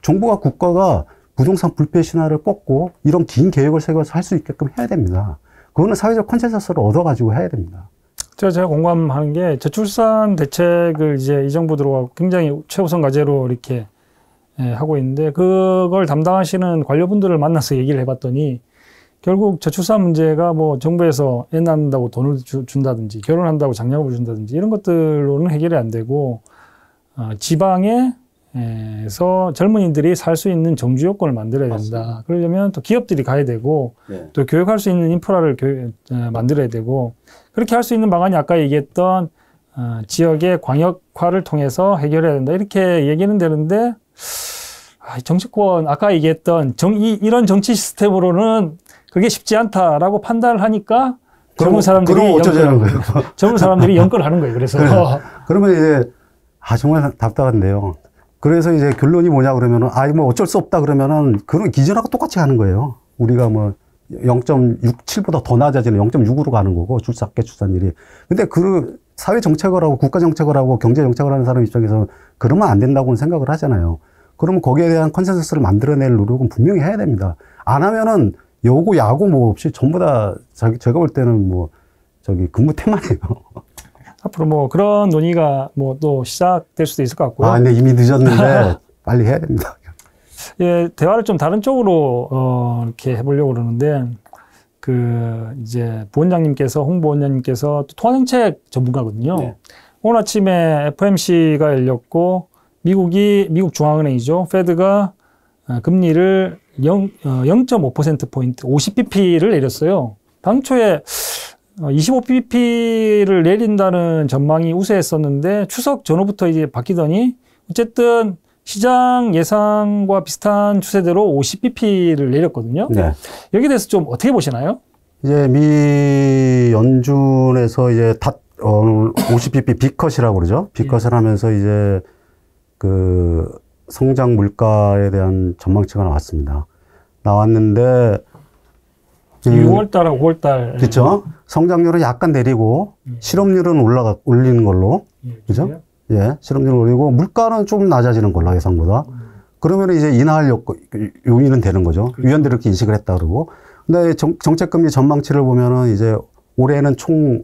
Speaker 2: 정부와 국가가 부동산 불패 신화를 꺾고 이런 긴 계획을 세워서 할 수 있게끔 해야 됩니다. 그거는 사회적 컨센서스를 얻어가지고 해야 됩니다.
Speaker 1: 제가 공감하는 게 저출산 대책을 이제 이 정부 들어가고 굉장히 최우선 과제로 이렇게 하고 있는데 그걸 담당하시는 관료분들을 만나서 얘기를 해봤더니 결국 저출산 문제가 뭐 정부에서 애 낳는다고 돈을 준다든지 결혼한다고 장려금을 준다든지 이런 것들로는 해결이 안 되고 지방에서 젊은이들이 살 수 있는 정주 요건을 만들어야 된다. 맞습니다. 그러려면 또 기업들이 가야 되고 네. 또 교육할 수 있는 인프라를 만들어야 되고 그렇게 할 수 있는 방안이 아까 얘기했던 지역의 광역화를 통해서 해결해야 된다. 이렇게 얘기는 되는데 정치권 아까 얘기했던 이런 정치 시스템으로는 그게 쉽지 않다라고 판단을 하니까 젊은 사람들이 젊은 사람들이 연끌하는 거예요. 그래서
Speaker 2: 그러면 이제 정말 답답한데요. 그래서 이제 결론이 뭐냐 그러면은 뭐 어쩔 수 없다 그러면은 그런 기존하고 똑같이 가는 거예요. 우리가 뭐 0.67보다 더 낮아지는 0.6으로 가는 거고 출산율이. 근데 그 사회 정책을 하고 국가 정책을 하고 경제 정책을 하는 사람 입장에서 그러면 안 된다고는 생각을 하잖아요. 그러면 거기에 대한 컨센서스를 만들어낼 노력은 분명히 해야 됩니다. 안 하면은 여고, 야고 뭐 없이 전부 다 제가 볼 때는 뭐 근무 태만이에요.
Speaker 1: 앞으로 뭐 그런 논의가 뭐 또 시작될 수도 있을 것 같고요.
Speaker 2: 근데 이미 늦었는데 빨리 해야 됩니다.
Speaker 1: 예, 대화를 좀 다른 쪽으로 이렇게 해보려고 그러는데 이제 부원장님께서 홍보원장님께서 통화정책 전문가거든요. 네. 오늘 아침에 FOMC가 열렸고 미국 중앙은행이죠. 페드가 금리를 0.5%포인트 50bp를 내렸어요. 당초에 25bp를 내린다는 전망이 우세했었는데 추석 전후부터 이제 바뀌더니 어쨌든 시장 예상과 비슷한 추세대로 50bp를 내렸거든요. 네. 여기에 대해서 좀 어떻게 보시나요?
Speaker 2: 이제 미 연준에서 이제 50bp 비컷이라고 그러죠. 비컷을 하면서 이제 성장 물가에 대한 전망치가 나왔는데
Speaker 1: 6월달하고 5월달.
Speaker 2: 그렇죠. 성장률은 약간 내리고 실업률은 올리는 걸로. 그죠? 예. 실업률을 올리고 물가는 좀 낮아지는 걸로 예상보다. 그러면 이제 인하할 요인은 되는 거죠. 그렇죠. 위원들이 이렇게 인식을 했다 그러고. 근데 정책금리 전망치를 보면은 이제 올해는 총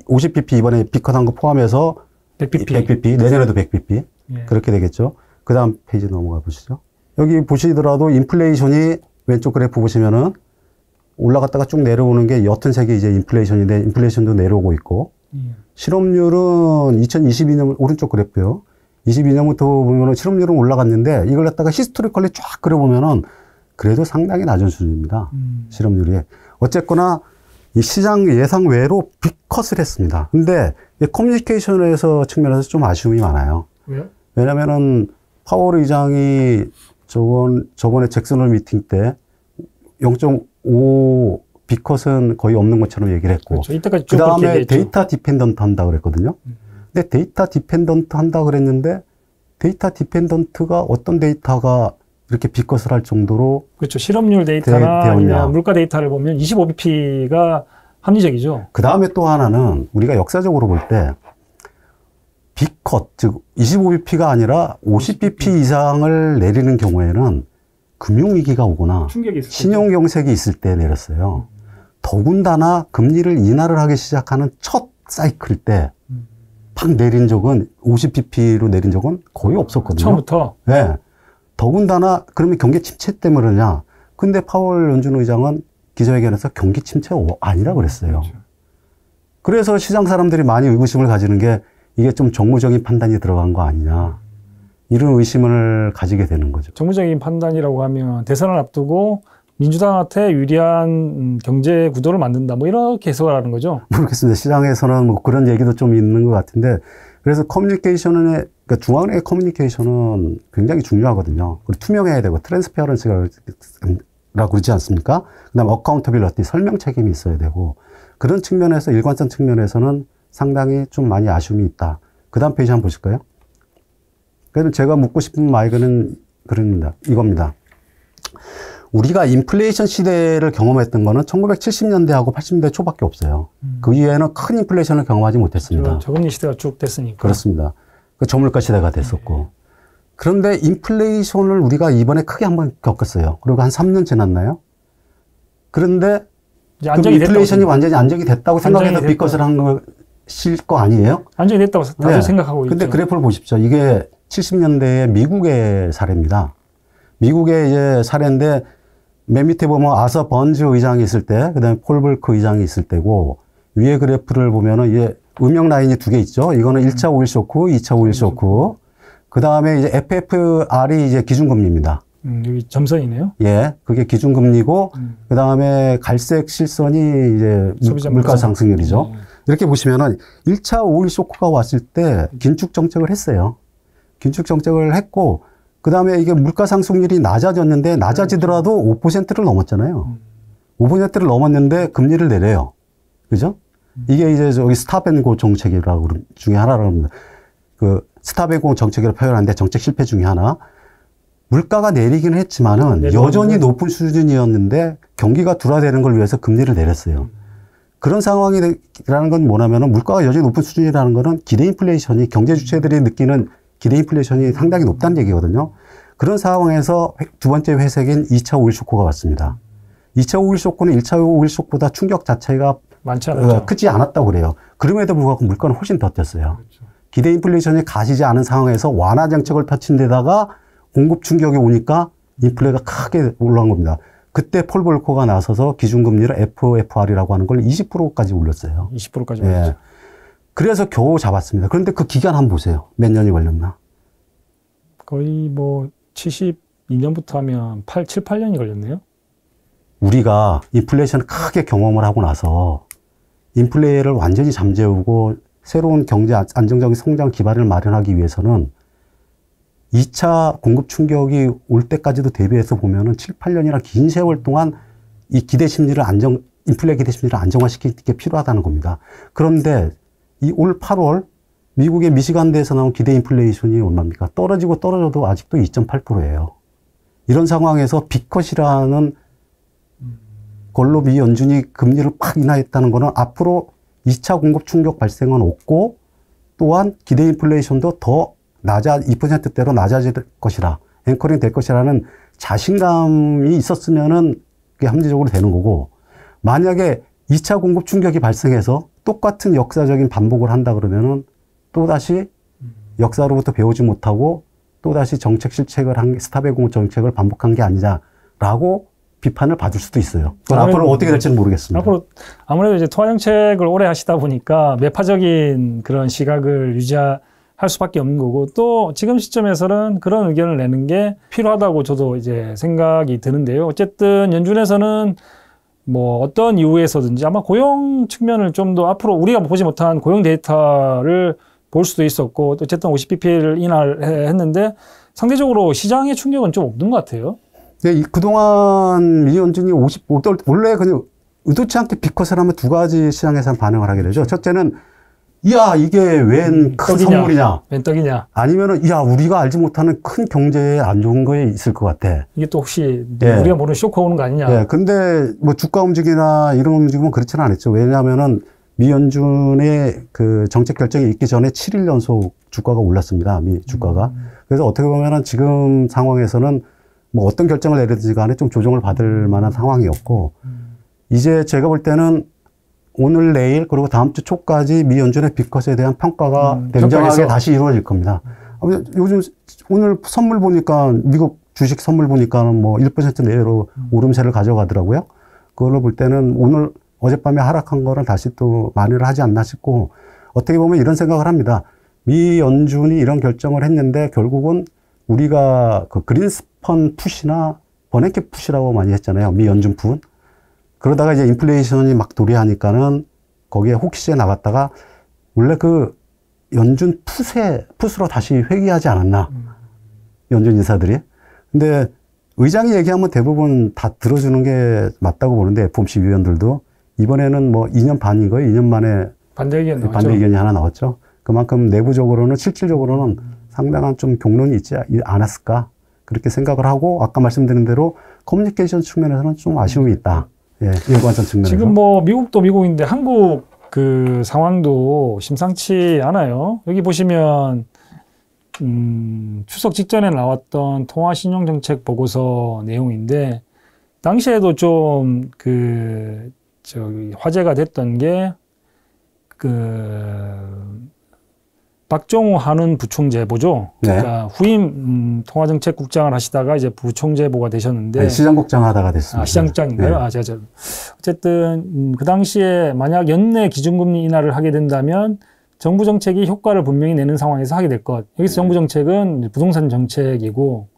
Speaker 2: 50bp 이번에 비컷한 거 포함해서 100bp, 내년에도 100bp. 예. 그렇게 되겠죠. 그 다음 페이지 넘어가 보시죠. 여기 보시더라도 인플레이션이 왼쪽 그래프 보시면은 올라갔다가 쭉 내려오는 게 옅은 색이 이제 인플레이션인데 인플레이션도 내려오고 있고 실업률은 2022년 오른쪽 그래프요. 22년부터 보면은 실업률은 올라갔는데 이걸 갖다가 히스토리컬리 쫙 그려보면은 그래도 상당히 낮은 수준입니다. 실업률이. 어쨌거나 이 시장 예상 외로 빅컷을 했습니다. 근데 커뮤니케이션에서 측면에서 좀 아쉬움이 많아요.
Speaker 1: 왜요?
Speaker 2: 왜냐면은 파월 의장이 저번에 잭슨홀 미팅 때 0.5 빅컷은 거의 없는 것처럼 얘기를 했고.
Speaker 1: 그렇죠. 이때까지
Speaker 2: 그
Speaker 1: 쭉 그렇게
Speaker 2: 다음에
Speaker 1: 얘기했죠.
Speaker 2: 데이터 디펜던트 한다 그랬거든요. 근데 데이터 디펜던트 한다 그랬는데 데이터 디펜던트가 어떤 데이터가 이렇게 빅컷을 할 정도로
Speaker 1: 그렇죠. 실업률 데이터나
Speaker 2: 되었냐.
Speaker 1: 아니면 물가 데이터를 보면 25bp가 합리적이죠.
Speaker 2: 그 다음에 또 하나는 우리가 역사적으로 볼 때 빅컷, 즉 25bp가 아니라 50bp 이상을 내리는 경우에는 금융위기가 오거나
Speaker 1: 충격이 있을
Speaker 2: 신용경색이 있을 때 내렸어요. 더군다나 금리를 인하를 하기 시작하는 첫 사이클 때 팍 내린 적은 50bp로 내린 적은 거의 없었거든요.
Speaker 1: 처음부터.
Speaker 2: 네. 더군다나 그러면 경기 침체 때문에 그러냐. 근데 파월 연준 의장은 기자회견에서 경기 침체 아니라 그랬어요.
Speaker 1: 그렇죠.
Speaker 2: 그래서 시장 사람들이 많이 의구심을 가지는 게 이게 좀 정무적인 판단이 들어간 거 아니냐. 이런 의심을 가지게 되는 거죠.
Speaker 1: 정무적인 판단이라고 하면 대선을 앞두고 민주당한테 유리한 경제 구도를 만든다. 뭐 이렇게 해석을 하는 거죠.
Speaker 2: 모르겠습니다. 시장에서는 뭐 그런 얘기도 좀 있는 것 같은데 그래서 커뮤니케이션의 그러니까 중앙은행의 커뮤니케이션은 굉장히 중요하거든요. 그리고 투명해야 되고 트랜스페어런스라고 그러지 않습니까? 그다음에 어카운터빌리티 설명 책임이 있어야 되고 그런 측면에서 일관성 측면에서는 상당히 좀 많이 아쉬움이 있다. 그다음 페이지 한번 보실까요? 그래서 제가 묻고 싶은 말은 이겁니다. 우리가 인플레이션 시대를 경험했던 거는 1970년대하고 80년대 초밖에 없어요. 그 이후에는 큰 인플레이션을 경험하지 못했습니다.
Speaker 1: 저금리 시대가 쭉 됐으니까.
Speaker 2: 그렇습니다. 그 저물가 시대가 됐었고. 그런데 인플레이션을 우리가 이번에 크게 한번 겪었어요. 그리고 한 3년 지났나요? 그런데
Speaker 1: 이제 안정이
Speaker 2: 인플레이션이
Speaker 1: 됐다고
Speaker 2: 완전히 안정이 됐다고 생각해서 빅컷을 한 것일 거 아니에요?
Speaker 1: 안정이 됐다고 다들
Speaker 2: 네.
Speaker 1: 생각하고
Speaker 2: 근데
Speaker 1: 있죠.
Speaker 2: 그래프를 보십시오. 이게 70년대의 미국의 사례입니다. 미국의 이제 사례인데 맨 밑에 보면 아서 번즈 의장이 있을 때, 그 다음에 폴 볼크 의장이 있을 때고, 위에 그래프를 보면은 이게 음영 라인이 두 개 있죠. 이거는 1차 오일 쇼크, 2차 오일 쇼크. 그 다음에 이제 FFR이 이제 기준금리입니다.
Speaker 1: 여기 점선이네요.
Speaker 2: 예. 그게 기준금리고, 그 다음에 갈색 실선이 이제 물가 상승률이죠. 이렇게 보시면은 1차 오일 쇼크가 왔을 때 긴축 정책을 했어요. 긴축 정책을 했고, 그 다음에 이게 물가 상승률이 낮아졌는데 낮아지더라도 5%를 넘었잖아요. 5%를 넘었는데 금리를 내려요. 그죠? 이게 이제 저기 스탑앤고 정책이라고 중에 하나라고 합니다. 그 스탑앤고 정책이라고 표현하는데 정책 실패 중에 하나. 물가가 내리긴 했지만은 여전히 높은 수준이었는데 경기가 둔화되는 걸 위해서 금리를 내렸어요. 그런 상황이라는 건 뭐냐면은 물가가 여전히 높은 수준이라는 거는 기대 인플레이션이 경제 주체들이 느끼는 기대 인플레이션이 상당히 높다는 얘기거든요. 그런 상황에서 두 번째 회색인 2차 오일 쇼크가 왔습니다. 2차 오일 쇼크는 1차 오일 쇼크보다 충격 자체가
Speaker 1: 많지 않았죠.
Speaker 2: 크지 않았다고 그래요. 그럼에도 불구하고 물가는 훨씬 더 뛰었어요.
Speaker 1: 그렇죠.
Speaker 2: 기대 인플레이션이 가시지 않은 상황에서 완화 정책을 펼친 데다가 공급 충격이 오니까 인플레가 크게 올라간 겁니다. 그때 폴 볼커가 나서서 기준금리를 FFR이라고 하는 걸 20%까지 올렸어요.
Speaker 1: 20%까지
Speaker 2: 예.
Speaker 1: 올렸죠.
Speaker 2: 그래서 겨우 잡았습니다. 그런데 그 기간 한번 보세요. 몇 년이 걸렸나?
Speaker 1: 거의 뭐 72년부터 하면 7, 8년이 걸렸네요.
Speaker 2: 우리가 인플레이션을 크게 경험을 하고 나서 인플레를 완전히 잠재우고 새로운 경제 안정적인 성장 기반을 마련하기 위해서는 2차 공급 충격이 올 때까지도 대비해서 보면은 7, 8년이나 긴 세월 동안 이 기대 심리를 인플레 기대 심리를 안정화시키는 게 필요하다는 겁니다. 그런데 이 올 8월 미국의 미시간대에서 나온 기대 인플레이션이 얼마입니까? 떨어지고 떨어져도 아직도 2.8%예요. 이런 상황에서 빅컷이라는 걸로 미 연준이 금리를 팍 인하했다는 거는 앞으로 2차 공급 충격 발생은 없고 또한 기대 인플레이션도 더 2%대로 낮아질 것이라, 앵커링 될 것이라는 자신감이 있었으면은 그게 합리적으로 되는 거고, 만약에 2차 공급 충격이 발생해서 똑같은 역사적인 반복을 한다 그러면은 또다시 역사로부터 배우지 못하고 또다시 정책 실책을 스탑의 공급 정책을 반복한 게 아니냐라고 비판을 받을 수도 있어요. 앞으로 어떻게 될지는 모르겠습니다.
Speaker 1: 앞으로 아무래도 이제 통화 정책을 오래 하시다 보니까 매파적인 그런 시각을 유지할 할 수밖에 없는 거고, 또 지금 시점에서는 그런 의견을 내는 게 필요하다고 저도 이제 생각이 드는데요. 어쨌든 연준에서는 뭐 어떤 이유에서든지 아마 고용 측면을 좀 더 앞으로 우리가 보지 못한 고용 데이터를 볼 수도 있었고, 어쨌든 50bp를 인하했는데 상대적으로 시장의 충격은 좀 없는 것 같아요.
Speaker 2: 네, 그동안 미 연준이 원래 그냥 의도치 않게 빅컷을 하면 두 가지 시장에서 반응을 하게 되죠. 첫째는, 야, 이게 웬 큰 선물이냐.
Speaker 1: 웬 떡이냐.
Speaker 2: 아니면은, 야, 우리가 알지 못하는 큰 경제에 안 좋은 거에 있을 것 같아.
Speaker 1: 이게 또 혹시
Speaker 2: 예.
Speaker 1: 우리가 모르는 쇼크 오는 거 아니냐.
Speaker 2: 예, 근데 뭐 주가 움직이나 이런 움직임은 그렇지는 않았죠. 왜냐하면은 미 연준의 그 정책 결정이 있기 전에 7일 연속 주가가 올랐습니다. 미 주가가. 그래서 어떻게 보면은 지금 상황에서는 뭐 어떤 결정을 내리든지 간에 좀 조정을 받을 만한 상황이었고, 이제 제가 볼 때는 오늘 내일 그리고 다음 주 초까지 미 연준의 빅컷에 대한 평가가 냉정하게
Speaker 1: 평가에서.
Speaker 2: 다시 이루어질 겁니다. 요즘 오늘 선물 보니까 미국 주식 선물 보니까는 뭐 1% 내외로 오름세를 가져가더라고요. 그걸로 볼 때는 오늘 어젯밤에 하락한 거는 다시 또 만회를 하지 않나 싶고, 어떻게 보면 이런 생각을 합니다. 미 연준이 이런 결정을 했는데 결국은 우리가 그 그린스펀 푸시나 버냉키 푸시라고 많이 했잖아요. 미 연준 푸. 그러다가 이제 인플레이션이 막 도래하니까는 거기에 혹시에 나갔다가 원래 그 연준 풋으로 다시 회귀하지 않았나. 연준 인사들이. 근데 의장이 얘기하면 대부분 다 들어주는 게 맞다고 보는데 FOMC 위원들도 이번에는 뭐 2년 반인 거예요. 2년 만에
Speaker 1: 반대 의견 나왔죠.
Speaker 2: 반대 의견이 하나 나왔죠. 그만큼 내부적으로는 실질적으로는 상당한 좀 경론이 있지 않았을까 그렇게 생각을 하고, 아까 말씀드린 대로 커뮤니케이션 측면에서는 좀 아쉬움이 있다. 예, 일관성 측면에서.
Speaker 1: 지금 뭐 미국도 미국인데 한국 그 상황도 심상치 않아요. 여기 보시면 추석 직전에 나왔던 통화신용정책 보고서 내용인데, 당시에도 좀 화제가 됐던 게 박종우 한은 부총재보죠.
Speaker 2: 네.
Speaker 1: 그러니까 후임 통화정책국장을 하시다가 이제 부총재보가 되셨는데,
Speaker 2: 네, 시장국장 하다가 됐습니다.
Speaker 1: 시장국장인가요?
Speaker 2: 네.
Speaker 1: 제가 어쨌든 그 당시에 만약 연내 기준금리 인하를 하게 된다면 정부 정책이 효과를 분명히 내는 상황에서 하게 될 것. 여기서 정부 정책은 부동산 정책이고,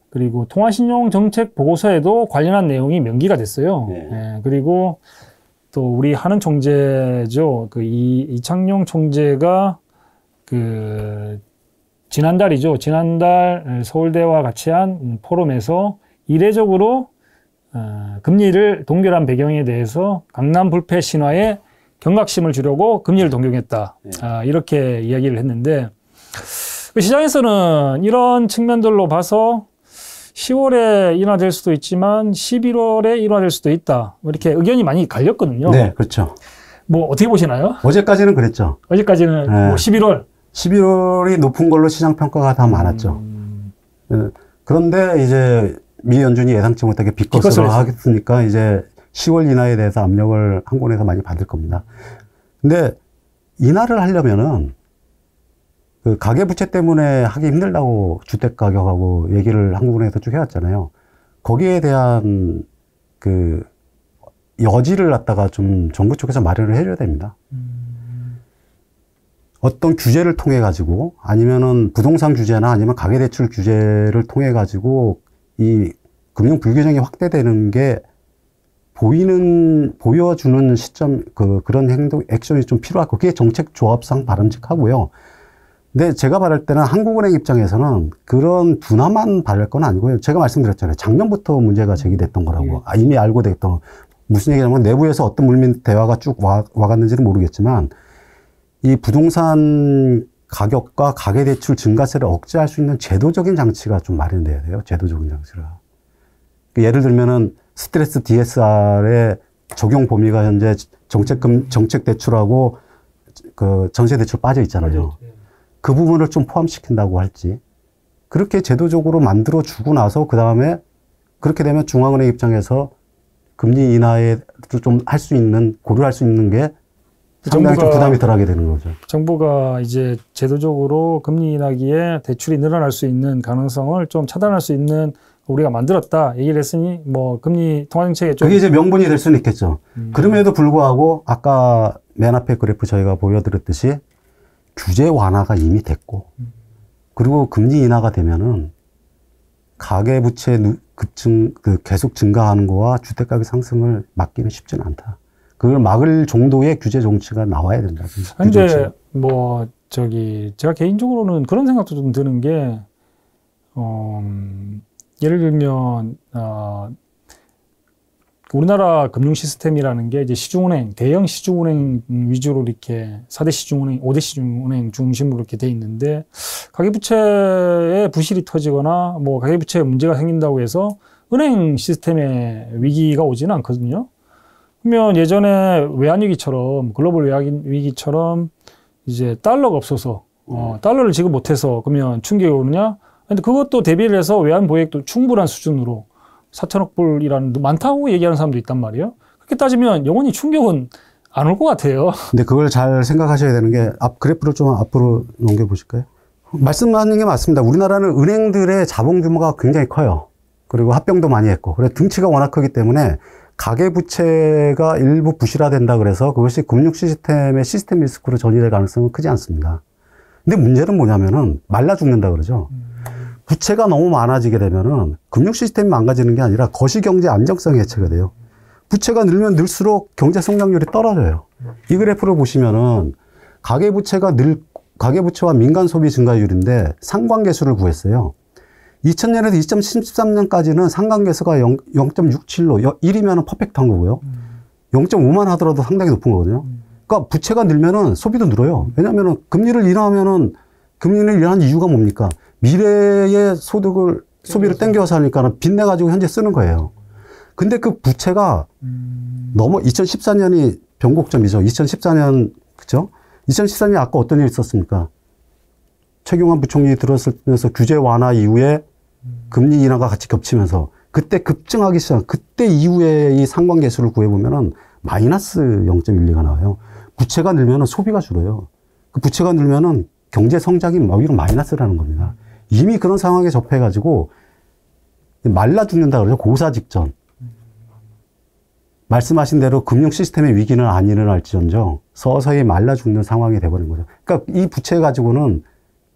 Speaker 1: 그리고 통화신용 정책 보고서에도 관련한 내용이 명기가 됐어요.
Speaker 2: 네.
Speaker 1: 예, 그리고 또 우리 한은 총재죠. 이창용 총재가 지난달이죠. 지난달 서울대와 같이 한 포럼에서 이례적으로 금리를 동결한 배경에 대해서 강남 불패 신화에 경각심을 주려고 금리를 동결했다.
Speaker 2: 네.
Speaker 1: 이렇게 이야기를 했는데, 시장에서는 이런 측면들로 봐서 10월에 인하될 수도 있지만 11월에 인하될 수도 있다. 이렇게 의견이 많이 갈렸거든요.
Speaker 2: 네, 그렇죠.
Speaker 1: 뭐 어떻게 보시나요?
Speaker 2: 어제까지는 그랬죠.
Speaker 1: 어제까지는
Speaker 2: 네.
Speaker 1: 뭐 11월.
Speaker 2: 11월이 높은 걸로 시장 평가가 다 많았죠. 그런데 이제 미 연준이 예상치 못하게 빅컷으로 하겠으니까 이제 10월 인하에 대해서 압력을 한국은행에서 많이 받을 겁니다. 근데 인하를 하려면은 그 가계부채 때문에 하기 힘들다고 주택가격하고 얘기를 한국은행에서 쭉 해왔잖아요. 거기에 대한 그 여지를 갖다가 좀 정부 쪽에서 마련을 해줘야 됩니다. 어떤 규제를 통해 가지고 아니면은 부동산 규제나 아니면 가계대출 규제를 통해 가지고 이 금융 불균형이 확대되는 게 보여주는 시점, 그런 행동, 액션이 좀 필요하고, 그게 정책 조합상 바람직하고요. 근데 제가 바랄 때는 한국은행 입장에서는 그런 둔화만 바랄 건 아니고요. 제가 말씀드렸잖아요. 작년부터 문제가 제기됐던 거라고. 이미 알고 됐던. 무슨 얘기냐면 내부에서 어떤 물밑 대화가 쭉 와갔는지는 모르겠지만, 이 부동산 가격과 가계대출 증가세를 억제할 수 있는 제도적인 장치가 좀 마련돼야 돼요. 제도적인 장치가. 예를 들면은 스트레스 DSR의 적용 범위가 현재 정책 대출하고 그 전세 대출 빠져 있잖아요. 그 부분을 좀 포함시킨다고 할지. 그렇게 제도적으로 만들어 주고 나서 그 다음에 그렇게 되면 중앙은행 입장에서 금리 인하에 좀 할 수 있는, 고려할 수 있는 게 상당히 좀 부담이 덜하게 되는 거죠.
Speaker 1: 정부가 이제 제도적으로 금리 인하기에 대출이 늘어날 수 있는 가능성을 좀 차단할 수 있는 우리가 만들었다 얘기를 했으니 뭐 금리 통화정책에 좀
Speaker 2: 그게 이제 명분이 될 수는 있겠죠. 그럼에도 불구하고 아까 맨 앞에 그래프 저희가 보여드렸듯이 규제 완화가 이미 됐고, 그리고 금리 인하가 되면은 가계부채 계속 증가하는 거와 주택가격 상승을 막기는 쉽지는 않다. 그걸 막을 정도의 규제 정치가 나와야 된다.
Speaker 1: 근데 뭐 제가 개인적으로는 그런 생각도 좀 드는 게 예를 들면 우리나라 금융 시스템이라는 게 이제 시중은행, 대형 시중은행 위주로 이렇게 4대 시중은행, 5대 시중은행 중심으로 이렇게 돼 있는데 가계부채에 부실이 터지거나 뭐 가계부채에 문제가 생긴다고 해서 은행 시스템에 위기가 오지는 않거든요. 그러면 예전에 외환위기처럼 글로벌 외환위기처럼 이제 달러가 없어서 달러를 지급 못해서 그러면 충격이 오느냐? 근데 그것도 대비를 해서 외환 보액도 충분한 수준으로 4천억 불이라는 많다고 얘기하는 사람도 있단 말이에요. 그렇게 따지면 영원히 충격은 안 올 것 같아요.
Speaker 2: 근데 그걸 잘 생각하셔야 되는 게 그래프를 좀 앞으로 넘겨 보실까요? 말씀하는 게 맞습니다. 우리나라는 은행들의 자본 규모가 굉장히 커요. 그리고 합병도 많이 했고, 그래 등치가 워낙 크기 때문에 가계부채가 일부 부실화된다 그래서 그것이 금융 시스템의 시스템 리스크로 전이될 가능성은 크지 않습니다. 근데 문제는 뭐냐면은 말라 죽는다 그러죠. 부채가 너무 많아지게 되면은 금융 시스템이 망가지는 게 아니라 거시경제 안정성이 해체가 돼요. 부채가 늘면 늘수록 경제 성장률이 떨어져요. 이 그래프를 보시면은 가계부채와 민간 소비 증가율인데 상관계수를 구했어요. 2000년에서 2013년까지는 상관계수가 0.67로 1이면 퍼펙트한 거고요. 0.5만 하더라도 상당히 높은 거거든요. 그러니까 부채가 늘면은 소비도 늘어요. 왜냐하면은 금리를 인하한 이유가 뭡니까? 미래의 소비를 땡겨서 하니까 빚내가지고 현재 쓰는 거예요. 근데 그 부채가 2014년이 변곡점이죠. 2014년, 그죠? 2014년에 아까 어떤 일이 있었습니까? 최경환 부총리 들었으면서 규제 완화 이후에 금리 인하가 같이 겹치면서 그때 급증하기 시작, 그때 이후에 이 상관계수를 구해보면은 마이너스 0.12가 나와요. 부채가 늘면은 소비가 줄어요. 그 부채가 늘면은 경제 성장이 오히려 마이너스라는 겁니다. 이미 그런 상황에 접해가지고 말라 죽는다 그러죠. 고사 직전. 말씀하신 대로 금융 시스템의 위기는 안 일어날지언정 서서히 말라 죽는 상황이 돼버린 거죠. 그러니까 이 부채 가지고는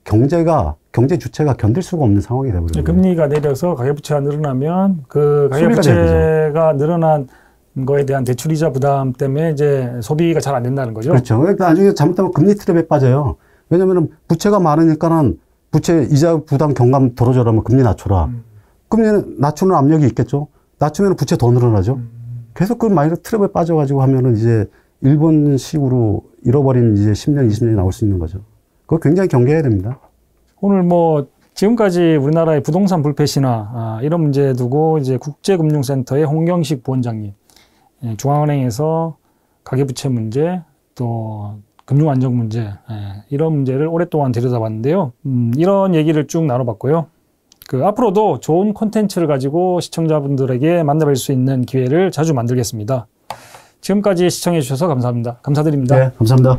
Speaker 2: 경제 주체가 견딜 수가 없는 상황이 돼버린 거예요.
Speaker 1: 금리가 내려서 가계부채가 늘어나면 그 가계부채가 늘어난 거에 대한 대출이자 부담 때문에 이제 소비가 잘 안 된다는 거죠.
Speaker 2: 그렇죠. 그러니까 나중에 잘못하면 금리 트랩에 빠져요. 왜냐면은 부채가 많으니까는 부채 이자 부담 경감 덜어줘라면 금리 낮춰라. 금리는 낮추는 압력이 있겠죠. 낮추면 부채 더 늘어나죠. 계속 그 마이너스 트랩에 빠져가지고 하면은 이제 일본식으로 잃어버린 이제 10년, 20년이 나올 수 있는 거죠. 그거 굉장히 경계해야 됩니다.
Speaker 1: 오늘 뭐 지금까지 우리나라의 부동산 불패시나 이런 문제 두고 이제 국제금융센터의 홍경식 부원장님, 중앙은행에서 가계부채 문제 또 금융안정 문제 이런 문제를 오랫동안 들여다봤는데요. 이런 얘기를 쭉 나눠봤고요. 앞으로도 좋은 콘텐츠를 가지고 시청자분들에게 만나뵐 수 있는 기회를 자주 만들겠습니다. 지금까지 시청해 주셔서 감사합니다. 감사드립니다.
Speaker 2: 네, 감사합니다.